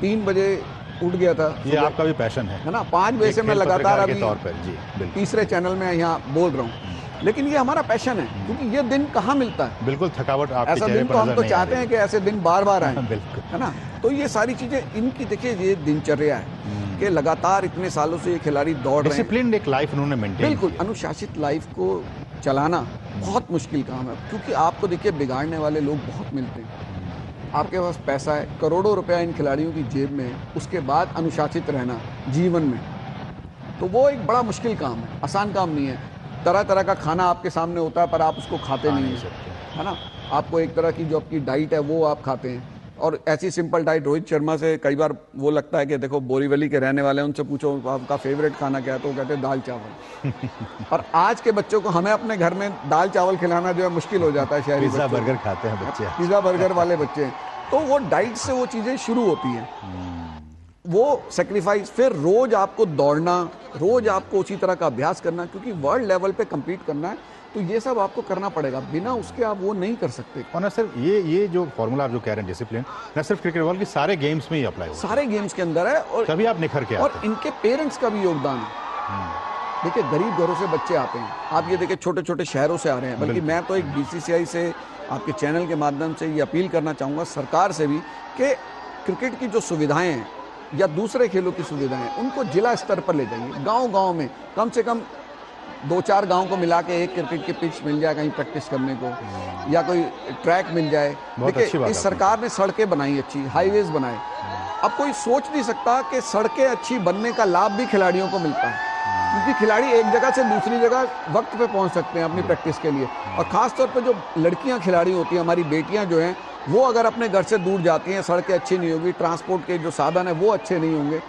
3 बजे उठ गया था। ये आपका भी पैशन है ना। 5 बजे से मैं लगातार अभी तौर पर जी तीसरे चैनल में यहाँ बोल रहा हूँ, लेकिन ये हमारा पैशन है, क्योंकि ये दिन कहाँ मिलता है। बिल्कुल थकावट आपके ऐसा दिन तो हम तो चाहते हैं कि ऐसे दिन बार बार आए, बिल्कुल, है ना। तो ये सारी चीजें इनकी देखिए ये दिनचर्या है कि लगातार इतने सालों से ये खिलाड़ी दौड़ रहे हैं। डिसिप्लिन्ड एक लाइफ उन्होंने मेंटेन, बिल्कुल अनुशासित लाइफ को चलाना बहुत मुश्किल काम है, क्योंकि आपको देखिए बिगाड़ने वाले लोग बहुत मिलते हैं। आपके पास पैसा है, करोड़ों रुपया इन खिलाड़ियों की जेब में है, उसके बाद अनुशासित रहना जीवन में, तो वो एक बड़ा मुश्किल काम है, आसान काम नहीं है। तरह तरह का खाना आपके सामने होता है पर आप उसको खाते नहीं हैं, है ना। आपको एक तरह की जो आपकी डाइट है वो आप खाते हैं, और ऐसी सिंपल डाइट रोहित शर्मा से कई बार वो लगता है कि देखो बोरीवली के रहने वाले हैं, उनसे पूछो आपका फेवरेट खाना क्या है, तो वो कहते हैं दाल चावल। और आज के बच्चों को हमें अपने घर में दाल चावल खिलाना जो है मुश्किल हो जाता है। शहरी पिज्जा बर्गर खाते हैं बच्चे, पिज्जा बर्गर वाले बच्चे हैं। तो वो डाइट से वो चीज़ें शुरू होती हैं, वो सेक्रीफाइस, फिर रोज आपको दौड़ना, रोज आपको उसी तरह का अभ्यास करना, क्योंकि वर्ल्ड लेवल पे कम्पीट करना है, तो ये सब आपको करना पड़ेगा, बिना उसके आप वो नहीं कर सकते। और ना सिर्फ ये जो फॉर्मूला आप जो कह रहे हैं डिसिप्लिन, ना सिर्फ क्रिकेट बॉल की सारे गेम्स में ही अप्लाई होता है, सारे गेम्स के अंदर है, और तभी आप निखर के आते हैं। और इनके पेरेंट्स का भी योगदान है। देखिए गरीब घरों से बच्चे आते हैं, आप ये देखिए छोटे छोटे शहरों से आ रहे हैं, बल्कि मैं तो एक बीसीसीआई से आपके चैनल के माध्यम से ये अपील करना चाहूँगा सरकार से भी कि क्रिकेट की जो सुविधाएं हैं या दूसरे खेलों की सुविधाएं हैं उनको जिला स्तर पर ले जाइए। गांव-गांव में कम से कम 2-4 गांव को मिला के एक क्रिकेट की पिच मिल जाए कहीं प्रैक्टिस करने को, या कोई ट्रैक मिल जाए। देखिए इस सरकार ने सड़कें बनाई अच्छी, हाईवेज बनाए। अब कोई सोच नहीं सकता कि सड़कें अच्छी बनने का लाभ भी खिलाड़ियों को मिलता है, क्योंकि खिलाड़ी एक जगह से दूसरी जगह वक्त पे पहुंच सकते हैं अपनी प्रैक्टिस के लिए। और खास तौर पे जो लड़कियां खिलाड़ी होती हैं, हमारी बेटियां जो हैं, वो अगर अपने घर से दूर जाती हैं, सड़कें अच्छी नहीं होगी, ट्रांसपोर्ट के जो साधन है वो अच्छे नहीं होंगे,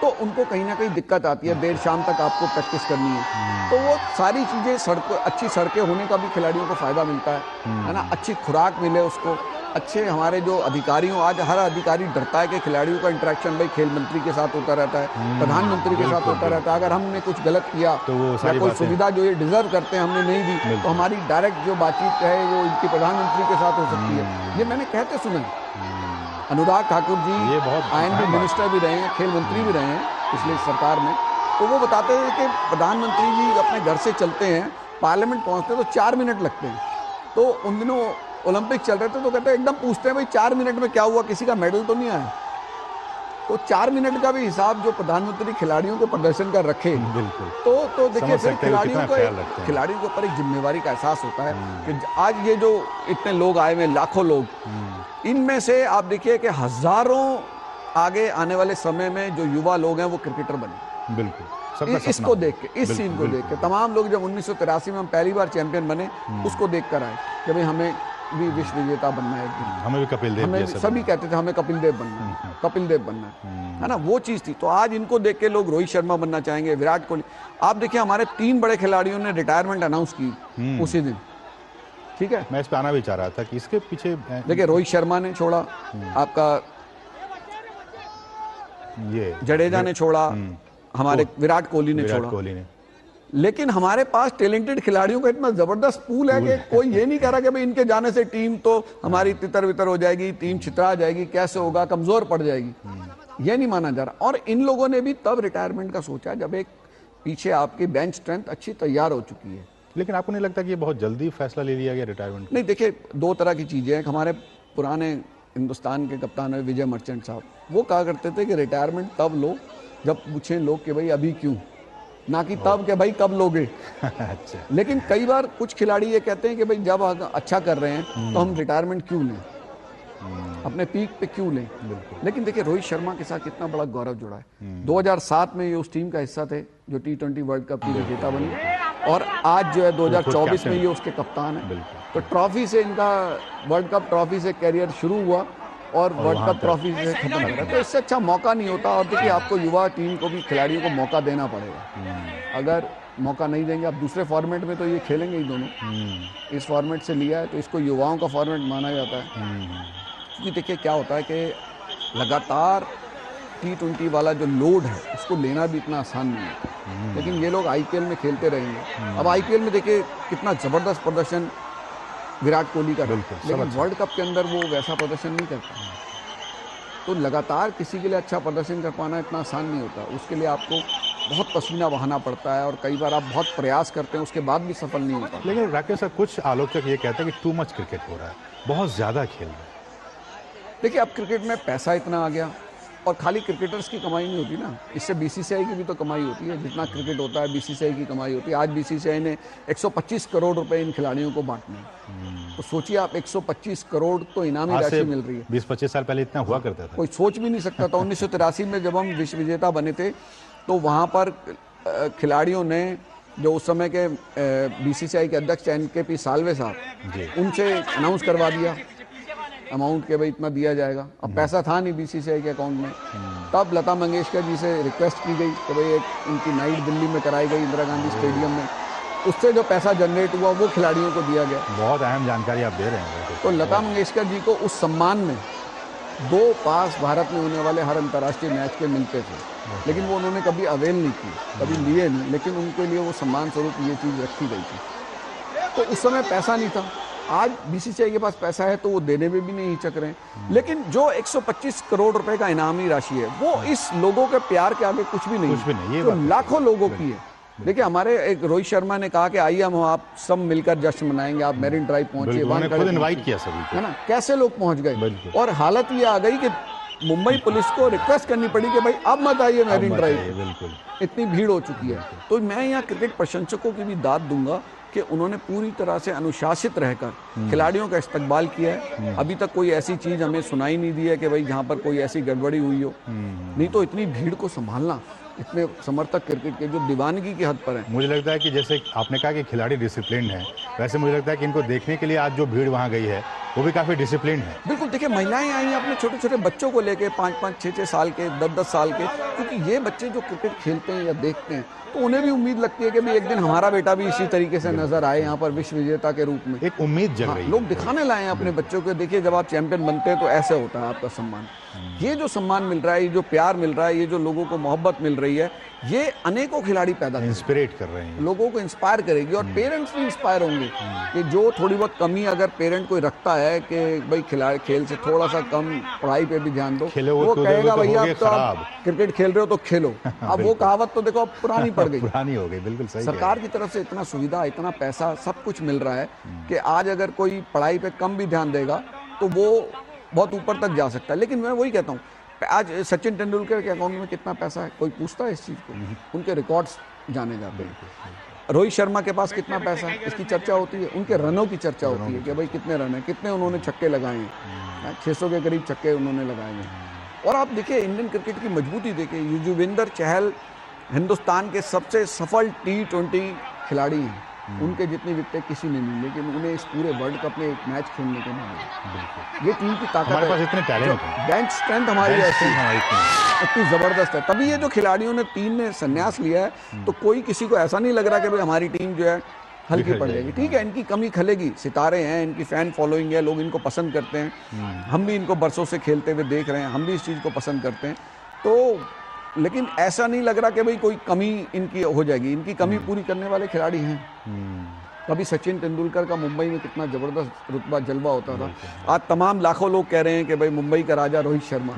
तो उनको कहीं ना कहीं दिक्कत आती है। देर शाम तक आपको प्रैक्टिस करनी है, तो वो सारी चीज़ें अच्छी सड़कें होने का भी खिलाड़ियों को फायदा मिलता है ना। अच्छी खुराक मिले उसको, अच्छे हमारे जो अधिकारी हों, आज हर अधिकारी डरता है कि खिलाड़ियों का इंटरेक्शन भाई खेल मंत्री के साथ होता रहता है, प्रधानमंत्री के साथ होता रहता है। अगर हमने कुछ गलत किया तो या कोई सुविधा जो ये डिजर्व करते हैं हमने नहीं दी, तो हमारी डायरेक्ट जो बातचीत है वो इनकी प्रधानमंत्री के साथ हो सकती है। ये मैंने कहते सुना। अनुराग ठाकुर जी INB मिनिस्टर भी रहे हैं, खेल मंत्री भी रहे हैं पिछली सरकार में, तो वो बताते हैं कि प्रधानमंत्री जी अपने घर से चलते हैं, पार्लियामेंट पहुंचते तो 4 मिनट लगते हैं। तो उन दिनों ओलंपिक चल रहे थे, तो कहते हैं एकदम पूछते हैं भाई 4 मिनट में क्या हुआ, किसी का मेडल तो नहीं आया। तो 4 मिनट का भी हिसाब जो प्रधानमंत्री खिलाड़ियों के प्रदर्शन का रखे, बिल्कुल, तो देखिए फिर खिलाड़ियों के ऊपर एक जिम्मेवारी का एहसास होता है कि आज ये जो इतने लोग आए हुए, लाखों लोग, इनमें से आप देखिए कि हजारों आगे आने वाले समय में जो युवा लोग हैं वो क्रिकेटर बने। बिल्कुल, इसको देख के, इस सीन को देख के, तमाम लोग जब 1983 में हम पहली बार चैंपियन बने, उसको देख कर आए कि भाई हमें भी विश्व विजेता बनना है एक दिन, हमें भी कपिल देव, हमें सभी कहते थे हमें कपिल देव बनना है, कपिल देव बनना है ना, वो चीज थी। तो आज इनको देख के लोग रोहित शर्मा बनना चाहेंगे, विराट कोहली। आप देखिए हमारे 3 बड़े खिलाड़ियों ने रिटायरमेंट अनाउंस की उसी दिन, ठीक है। मैं इस पे आना भी चाह रहा था कि इसके पीछे देखिए रोहित शर्मा ने छोड़ा, आपका ये जडेजा ने छोड़ा, हमारे विराट कोहली ने छोड़ा, लेकिन हमारे पास टैलेंटेड खिलाड़ियों का इतना जबरदस्त पूल है कि कोई ये नहीं कह रहा कि भाई इनके जाने से टीम तो हमारी तितर बितर हो जाएगी, टीम छितरा जाएगी, कैसे होगा, कमजोर पड़ जाएगी, ये नहीं माना जा रहा। और इन लोगों ने भी तब रिटायरमेंट का सोचा जब एक पीछे आपकी बेंच स्ट्रेंथ अच्छी तैयार हो चुकी है। लेकिन आपको नहीं लगता कि ये बहुत जल्दी फैसला ले लिया गया रिटायरमेंट? नहीं, देखिए 2 तरह की चीजें हैं। हमारे पुराने हिंदुस्तान के कप्तान है विजय मर्चेंट साहब, वो कहा करते थे कि रिटायरमेंट तब लो जब पूछें लोग कि भाई अभी क्यों, ना कि तब कि भाई कब लोगे। अच्छा। लेकिन कई बार कुछ खिलाड़ी ये कहते हैं कि भाई जब अच्छा कर रहे हैं तो हम रिटायरमेंट क्यों लें, अपने पीक पे क्यों लें। लेकिन देखिए रोहित शर्मा के साथ कितना बड़ा गौरव जुड़ा है। 2007 में ये उस टीम का हिस्सा थे जो T20 वर्ल्ड कप की विजेता बनी, और आज जो है 2024 में ये उसके कप्तान है। तो ट्रॉफी से इनका, वर्ल्ड कप ट्रॉफी से कैरियर शुरू हुआ और वर्ल्ड कप ट्रॉफी से खत्म हो रहा है। तो इससे अच्छा मौका नहीं होता। और देखिए आपको युवा टीम को भी, खिलाड़ियों को मौका देना पड़ेगा। अगर मौका नहीं देंगे, आप दूसरे फॉर्मेट में तो ये खेलेंगे ही दोनों, इस फॉर्मेट से लिया है तो इसको युवाओं का फॉर्मेट माना जाता है। क्योंकि देखिए क्या होता है कि लगातार T20 वाला जो लोड है उसको लेना भी इतना आसान नहीं है। लेकिन ये लोग IPL में खेलते रहेंगे। अब IPL में देखिए कितना ज़बरदस्त प्रदर्शन विराट कोहली का, लेकिन वर्ल्ड कप के अंदर वो वैसा प्रदर्शन नहीं करता। तो लगातार किसी के लिए अच्छा प्रदर्शन कर पाना इतना आसान नहीं होता। उसके लिए आपको बहुत पसीना बहाना पड़ता है और कई बार आप बहुत प्रयास करते हैं, उसके बाद भी सफल नहीं होता। लेकिन राकेश सर, कुछ आलोचक ये कहते हैं कि टू मच क्रिकेट हो रहा है, बहुत ज़्यादा खेल रहा है। देखिए अब क्रिकेट में पैसा इतना आ गया, और खाली क्रिकेटर्स की कमाई नहीं होती ना, इससे BCCI की भी तो कमाई होती है। जितना क्रिकेट होता है BCCI की कमाई होती है। आज BCCI ने 125 करोड़ रुपए इन खिलाड़ियों को बांटने हैं। तो सोचिए आप, 125 करोड़ तो इनामी राशि मिल रही है। 20-25 साल पहले इतना हुआ करता था, कोई सोच भी नहीं सकता था। 1983 में जब हम विश्व विजेता बने थे तो वहाँ पर खिलाड़ियों ने, जो उस समय के BCCI के अध्यक्ष NKP साल्वे साहब, उनसे अनाउंस करवा दिया अमाउंट के भाई इतना दिया जाएगा। अब पैसा था नहीं बीसीसीआई के अकाउंट में। तब लता मंगेशकर जी से रिक्वेस्ट की गई कि भाई एक उनकी नाइट दिल्ली में कराई गई इंदिरा गांधी स्टेडियम में, उससे जो पैसा जनरेट हुआ वो खिलाड़ियों को दिया गया। बहुत अहम जानकारी आप दे रहे हैं। तो लता मंगेशकर जी को उस सम्मान में 2 पास भारत में होने वाले हर अंतर्राष्ट्रीय मैच के मिलते थे, लेकिन वो उन्होंने कभी अवेल नहीं की, कभी लिए नहीं, लेकिन उनके लिए वो सम्मान स्वरूप ये चीज़ रखी गई थी। तो उस समय पैसा नहीं था। आज बीसीसीआई के पास पैसा है तो वो देने में भी नहीं हिचक रहे हैं। लेकिन जो 125 करोड़ रुपए का इनामी राशि है वो इस लोगों के प्यार के आगे कुछ भी नहीं, तो लाखों लोगों की है। देखिए हमारे एक रोहित शर्मा ने कहा कि आइए हम आप सब मिलकर जश्न मनाएंगे, आप मैरिन ड्राइव पहुंचे, खुद इनवाइट किया सभी को, है ना, कैसे लोग पहुंच गए। और हालत ये आ गई कि मुंबई पुलिस को रिक्वेस्ट करनी पड़ी कि भाई अब मत आइए मैरिन ड्राइव, बिल्कुल इतनी भीड़ हो चुकी है। तो मैं यहाँ क्रिकेट प्रशंसकों की भी दाद दूंगा कि उन्होंने पूरी तरह से अनुशासित रहकर खिलाड़ियों का इस्तकबाल किया है। अभी तक कोई ऐसी चीज हमें सुनाई नहीं दी है कि भाई जहाँ पर कोई ऐसी गड़बड़ी हुई हो। नहीं तो इतनी भीड़ को संभालना, इतने समर्थक क्रिकेट के जो दीवानगी की हद पर है। मुझे लगता है कि जैसे आपने कहा कि खिलाड़ी डिसिप्लिन है, वैसे मुझे लगता है कि इनको देखने के लिए आज जो भीड़ वहाँ गई है वो भी काफी डिसिप्लिन है। बिल्कुल, देखिए महिलाएं आई हैं अपने छोटे छोटे बच्चों को लेके, 5-5, 6-6 साल के, 10-10 साल के, क्योंकि ये बच्चे जो क्रिकेट खेलते हैं या देखते हैं तो उन्हें भी उम्मीद लगती है कि भाई एक दिन हमारा बेटा भी इसी तरीके से नजर आए यहाँ पर विश्व विजेता के रूप में। एक उम्मीद जग रही है। लोग दिखाने लाए हैं अपने बच्चों को, देखिए जब आप चैंपियन बनते हैं तो ऐसे होता है आपका सम्मान। ये जो सम्मान मिल रहा है, ये जो प्यार मिल रहा है, ये जो लोगों को मोहब्बत मिल रही है, ये अनेकों खिलाड़ी पैदा इंस्पिरेट कर रहे हैं, लोगों को इंस्पायर करेगी। और पेरेंट्स भी इंस्पायर होंगे कि जो थोड़ी बहुत कमी अगर पेरेंट कोई रखता है कि भाई खिलाड़ी खेल से थोड़ा सा कम पढ़ाई पे भी ध्यान दो, वो कहेगा भैया तो आप क्रिकेट खेल रहे हो तो खेलो। अब वो कहावत तो देखो अब पुरानी पड़ गई, पुरानी हो गई। बिल्कुल सही। सरकार की तरफ से इतना सुविधा, इतना पैसा, सब कुछ मिल रहा है कि आज अगर कोई पढ़ाई पे कम भी ध्यान देगा तो वो बहुत ऊपर तक जा सकता है। लेकिन मैं वही कहता हूँ, आज सचिन तेंदुलकर के अकाउंट में कितना पैसा है, कोई पूछता है इस चीज को? उनके रिकॉर्ड्स जाने जाते हैं। रोहित शर्मा के पास कितना पैसा है, इसकी चर्चा होती है। उनके रनों की चर्चा होती है कि भाई कितने रन है, कितने उन्होंने छक्के लगाए हैं, 600 के करीब छक्के उन्होंने लगाए हैं। और आप देखिए इंडियन क्रिकेट की मजबूती देखिए, युजवेंद्र चहल हिंदुस्तान के सबसे सफल T20 खिलाड़ी हैं। उनके जितनी विकेटें किसी ने नहीं, लेकिन उन्हें इस पूरे वर्ल्ड कप में एक मैच खेलने को नहीं मिला। ये टीम की ताकत हमारे पास इतने टैलेंट है, बेंच स्ट्रेंथ हमारी ऐसी इतनी जबरदस्त है। तभी ये जो खिलाड़ियों ने 3 ने संन्यास लिया है, तो कोई किसी को ऐसा नहीं लग रहा कि भाई हमारी टीम जो है हल्की पड़ जाएगी। ठीक है, इनकी कमी खलेगी, सितारे हैं, इनकी फैन फॉलोइंग है, लोग इनको पसंद करते हैं। हम भी इनको बरसों से खेलते हुए देख रहे हैं, हम भी इस चीज़ को पसंद करते हैं। तो लेकिन ऐसा नहीं लग रहा कि भाई कोई कमी इनकी हो जाएगी। इनकी कमी पूरी करने वाले खिलाड़ी हैं। कभी सचिन तेंदुलकर का मुंबई में कितना जबरदस्त रुतबा जलवा होता था, आज तमाम लाखों लोग कह रहे हैं कि भाई मुंबई का राजा रोहित शर्मा।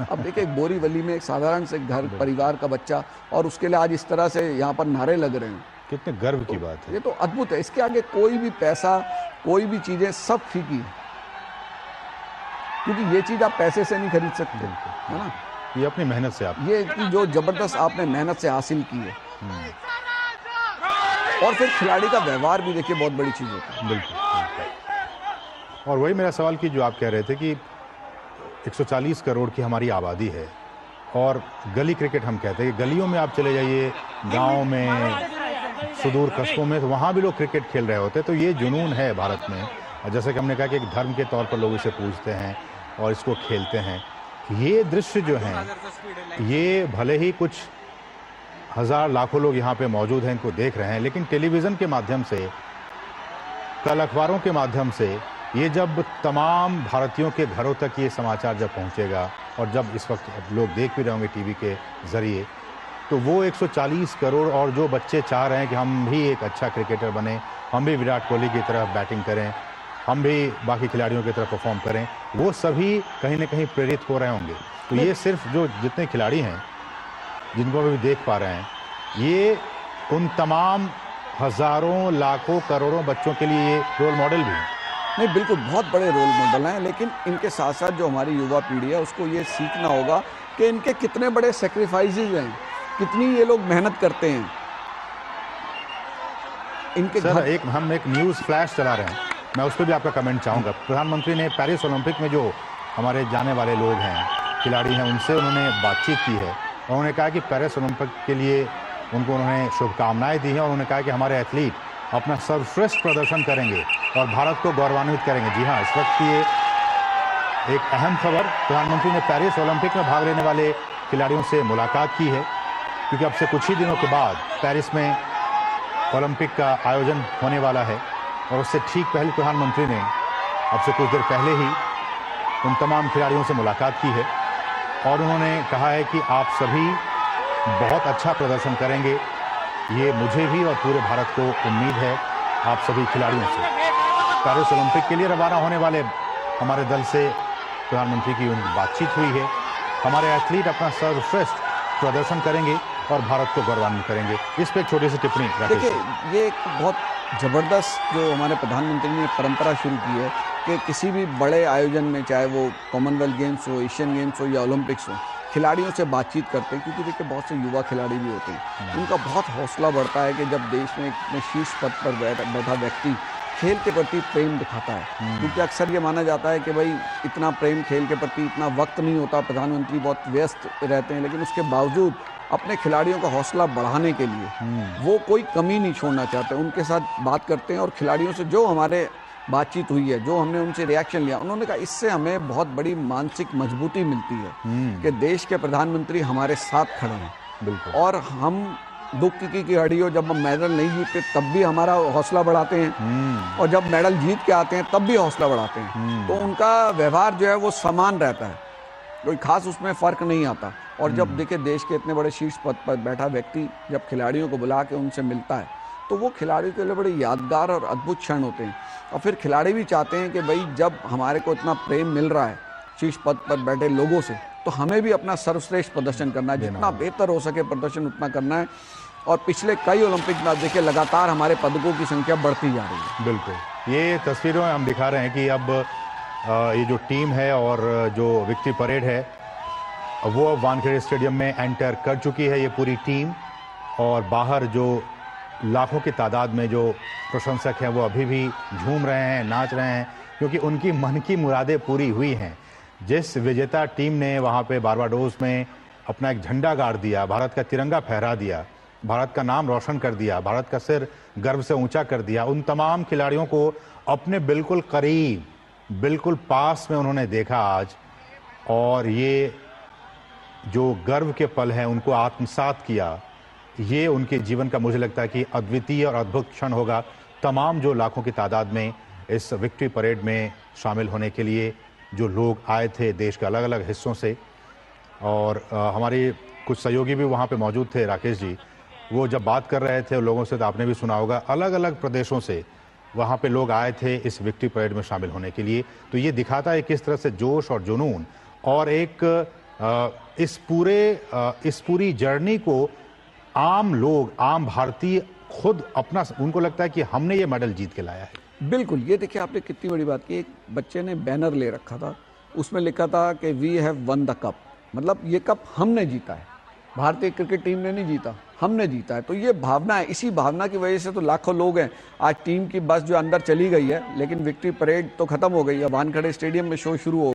अब देखिए बोरीवली में एक साधारण से घर परिवार का बच्चा, और उसके लिए आज इस तरह से यहाँ पर नारे लग रहे हैं, कितने गर्व की बात है। ये तो अद्भुत है। इसके आगे कोई भी पैसा, कोई भी चीजें सब फीकी है, क्योंकि ये चीज आप पैसे से नहीं खरीद सकते, है ना। ये अपनी मेहनत से आप, ये कि जो जबरदस्त आपने मेहनत से हासिल की है। और फिर खिलाड़ी का व्यवहार भी देखिए बहुत बड़ी चीज होती है। बिल्कुल। और वही मेरा सवाल कि जो आप कह रहे थे कि 140 करोड़ की हमारी आबादी है और गली क्रिकेट हम कहते हैं कि गलियों में आप चले जाइए, गांव में, सुदूर कस्बों में, तो वहाँ भी लोग क्रिकेट खेल रहे होते हैं। तो ये जुनून है भारत में, और जैसे कि हमने कहा कि एक धर्म के तौर पर लोग इसे पूजते हैं और इसको खेलते हैं। ये दृश्य जो हैं, ये भले ही कुछ हजार लाखों लोग यहाँ पे मौजूद हैं, इनको देख रहे हैं, लेकिन टेलीविज़न के माध्यम से, कल अखबारों के माध्यम से, ये जब तमाम भारतीयों के घरों तक ये समाचार जब पहुँचेगा, और जब इस वक्त लोग देख भी रहे होंगे टीवी के ज़रिए, तो वो 140 करोड़ और जो बच्चे चाह रहे हैं कि हम भी एक अच्छा क्रिकेटर बने, हम भी विराट कोहली की तरह बैटिंग करें, हम भी बाकी खिलाड़ियों की तरह परफॉर्म करें, वो सभी कहीं ना कहीं प्रेरित हो रहे होंगे। तो ये सिर्फ जो जितने खिलाड़ी हैं जिनको भी देख पा रहे हैं, ये उन तमाम हजारों लाखों करोड़ों बच्चों के लिए ये रोल मॉडल भी है। नहीं, बिल्कुल बहुत बड़े रोल मॉडल हैं, लेकिन इनके साथ साथ जो हमारी युवा पीढ़ी है उसको ये सीखना होगा कि इनके कितने बड़े सेक्रीफाइसेस हैं, कितनी ये लोग मेहनत करते हैं। इनके सर, हम एक न्यूज़ फ्लैश चला रहे हैं, मैं उस पर भी आपका कमेंट चाहूँगा। प्रधानमंत्री ने पेरिस ओलंपिक में जो हमारे जाने वाले लोग हैं, खिलाड़ी हैं, उनसे उन्होंने बातचीत की है। उन्होंने कहा कि पेरिस ओलंपिक के लिए उन्होंने शुभकामनाएं दी हैं, और उन्होंने कहा कि हमारे एथलीट अपना सर्वश्रेष्ठ प्रदर्शन करेंगे और भारत को गौरवान्वित करेंगे। जी हाँ, इस वक्त ये एक अहम खबर, प्रधानमंत्री ने पेरिस ओलंपिक में भाग लेने वाले खिलाड़ियों से मुलाकात की है, क्योंकि अब से कुछ ही दिनों के बाद पेरिस में ओलंपिक का आयोजन होने वाला है। और उससे ठीक पहले प्रधानमंत्री ने अब से कुछ देर पहले ही उन तमाम खिलाड़ियों से मुलाकात की है और उन्होंने कहा है कि आप सभी बहुत अच्छा प्रदर्शन करेंगे, ये मुझे भी और पूरे भारत को उम्मीद है आप सभी खिलाड़ियों से। पेरिस ओलंपिक के लिए रवाना होने वाले हमारे दल से प्रधानमंत्री की बातचीत हुई है। हमारे एथलीट अपना सर्वश्रेष्ठ प्रदर्शन करेंगे और भारत को गौरवान्वित करेंगे। इस पे एक छोटी सी टिप्पणी। देखिए, ये एक बहुत जबरदस्त जो हमारे प्रधानमंत्री ने परंपरा शुरू की है कि किसी भी बड़े आयोजन में, चाहे वो कॉमनवेल्थ गेम्स हो, एशियन गेम्स हो या ओलंपिक्स हो, खिलाड़ियों से बातचीत करते हैं। क्योंकि देखिए, बहुत से युवा खिलाड़ी भी होते हैं, उनका बहुत हौसला बढ़ता है कि जब देश में एक शीर्ष पद पर बैठा व्यक्ति खेल के प्रति प्रेम दिखाता है। क्योंकि अक्सर ये माना जाता है कि भाई इतना प्रेम खेल के प्रति, इतना वक्त नहीं होता, प्रधानमंत्री बहुत व्यस्त रहते हैं, लेकिन उसके बावजूद अपने खिलाड़ियों का हौसला बढ़ाने के लिए वो कोई कमी नहीं छोड़ना चाहते, उनके साथ बात करते हैं। और खिलाड़ियों से जो हमारे बातचीत हुई है, जो हमने उनसे रिएक्शन लिया, उन्होंने कहा इससे हमें बहुत बड़ी मानसिक मजबूती मिलती है कि देश के प्रधानमंत्री हमारे साथ खड़े हैं। बिल्कुल। और हम दुख की घड़ी हो, जब हम मेडल नहीं जीतते तब भी हमारा हौसला बढ़ाते हैं, और जब मेडल जीत के आते हैं तब भी हौसला बढ़ाते हैं। तो उनका व्यवहार जो है वो समान रहता है, कोई खास उसमें फर्क नहीं आता। और जब देखिए, देश के इतने बड़े शीर्ष पद पर बैठा व्यक्ति जब खिलाड़ियों को बुला के उनसे मिलता है, तो वो खिलाड़ियों के लिए बड़े यादगार और अद्भुत क्षण होते हैं। और फिर खिलाड़ी भी चाहते हैं कि भाई जब हमारे को इतना प्रेम मिल रहा है शीर्ष पद पर बैठे लोगों से, तो हमें भी अपना सर्वश्रेष्ठ प्रदर्शन करना है, जितना बेहतर हो सके प्रदर्शन उतना करना है। और पिछले कई ओलंपिक में देखिए, लगातार हमारे पदकों की संख्या बढ़ती जा रही है। बिल्कुल, ये तस्वीरों में हम दिखा रहे हैं कि अब ये जो टीम है और जो विक्ट्री परेड है वो अब वानखेड़े स्टेडियम में एंटर कर चुकी है, ये पूरी टीम। और बाहर जो लाखों की तादाद में जो प्रशंसक हैं वो अभी भी झूम रहे हैं, नाच रहे हैं, क्योंकि उनकी मन की मुरादें पूरी हुई हैं। जिस विजेता टीम ने वहाँ पे बारबाडोस में अपना एक झंडा गाड़ दिया, भारत का तिरंगा फहरा दिया, भारत का नाम रोशन कर दिया, भारत का सिर गर्व से ऊंचा कर दिया, उन तमाम खिलाड़ियों को अपने बिल्कुल करीब, बिल्कुल पास में उन्होंने देखा आज। और ये जो गर्व के पल हैं उनको आत्मसात किया। ये उनके जीवन का मुझे लगता है कि अद्वितीय और अद्भुत क्षण होगा। तमाम जो लाखों की तादाद में इस विक्ट्री परेड में शामिल होने के लिए जो लोग आए थे देश के अलग अलग हिस्सों से, और हमारे कुछ सहयोगी भी वहाँ पे मौजूद थे, राकेश जी, वो जब बात कर रहे थे लोगों से, तो आपने भी सुना होगा, अलग अलग प्रदेशों से वहाँ पे लोग आए थे इस विक्ट्री परेड में शामिल होने के लिए। तो ये दिखाता है किस तरह से जोश और जुनून और एक इस पूरी जर्नी को आम लोग, आम भारतीय खुद अपना, उनको लगता है कि हमने ये मेडल जीत के लाया है। बिल्कुल, ये देखिए आपने कितनी बड़ी बात की। एक बच्चे ने बैनर ले रखा था, उसमें लिखा था कि we have won the cup, मतलब ये कप हमने जीता है, भारतीय क्रिकेट टीम ने नहीं जीता, हमने जीता है। तो ये भावना है, इसी भावना की वजह से तो लाखों लोग हैं। आज टीम की बस जो अंदर चली गई है, लेकिन विक्ट्री परेड तो खत्म हो गई है, वानखेड़े स्टेडियम में शो शुरू हो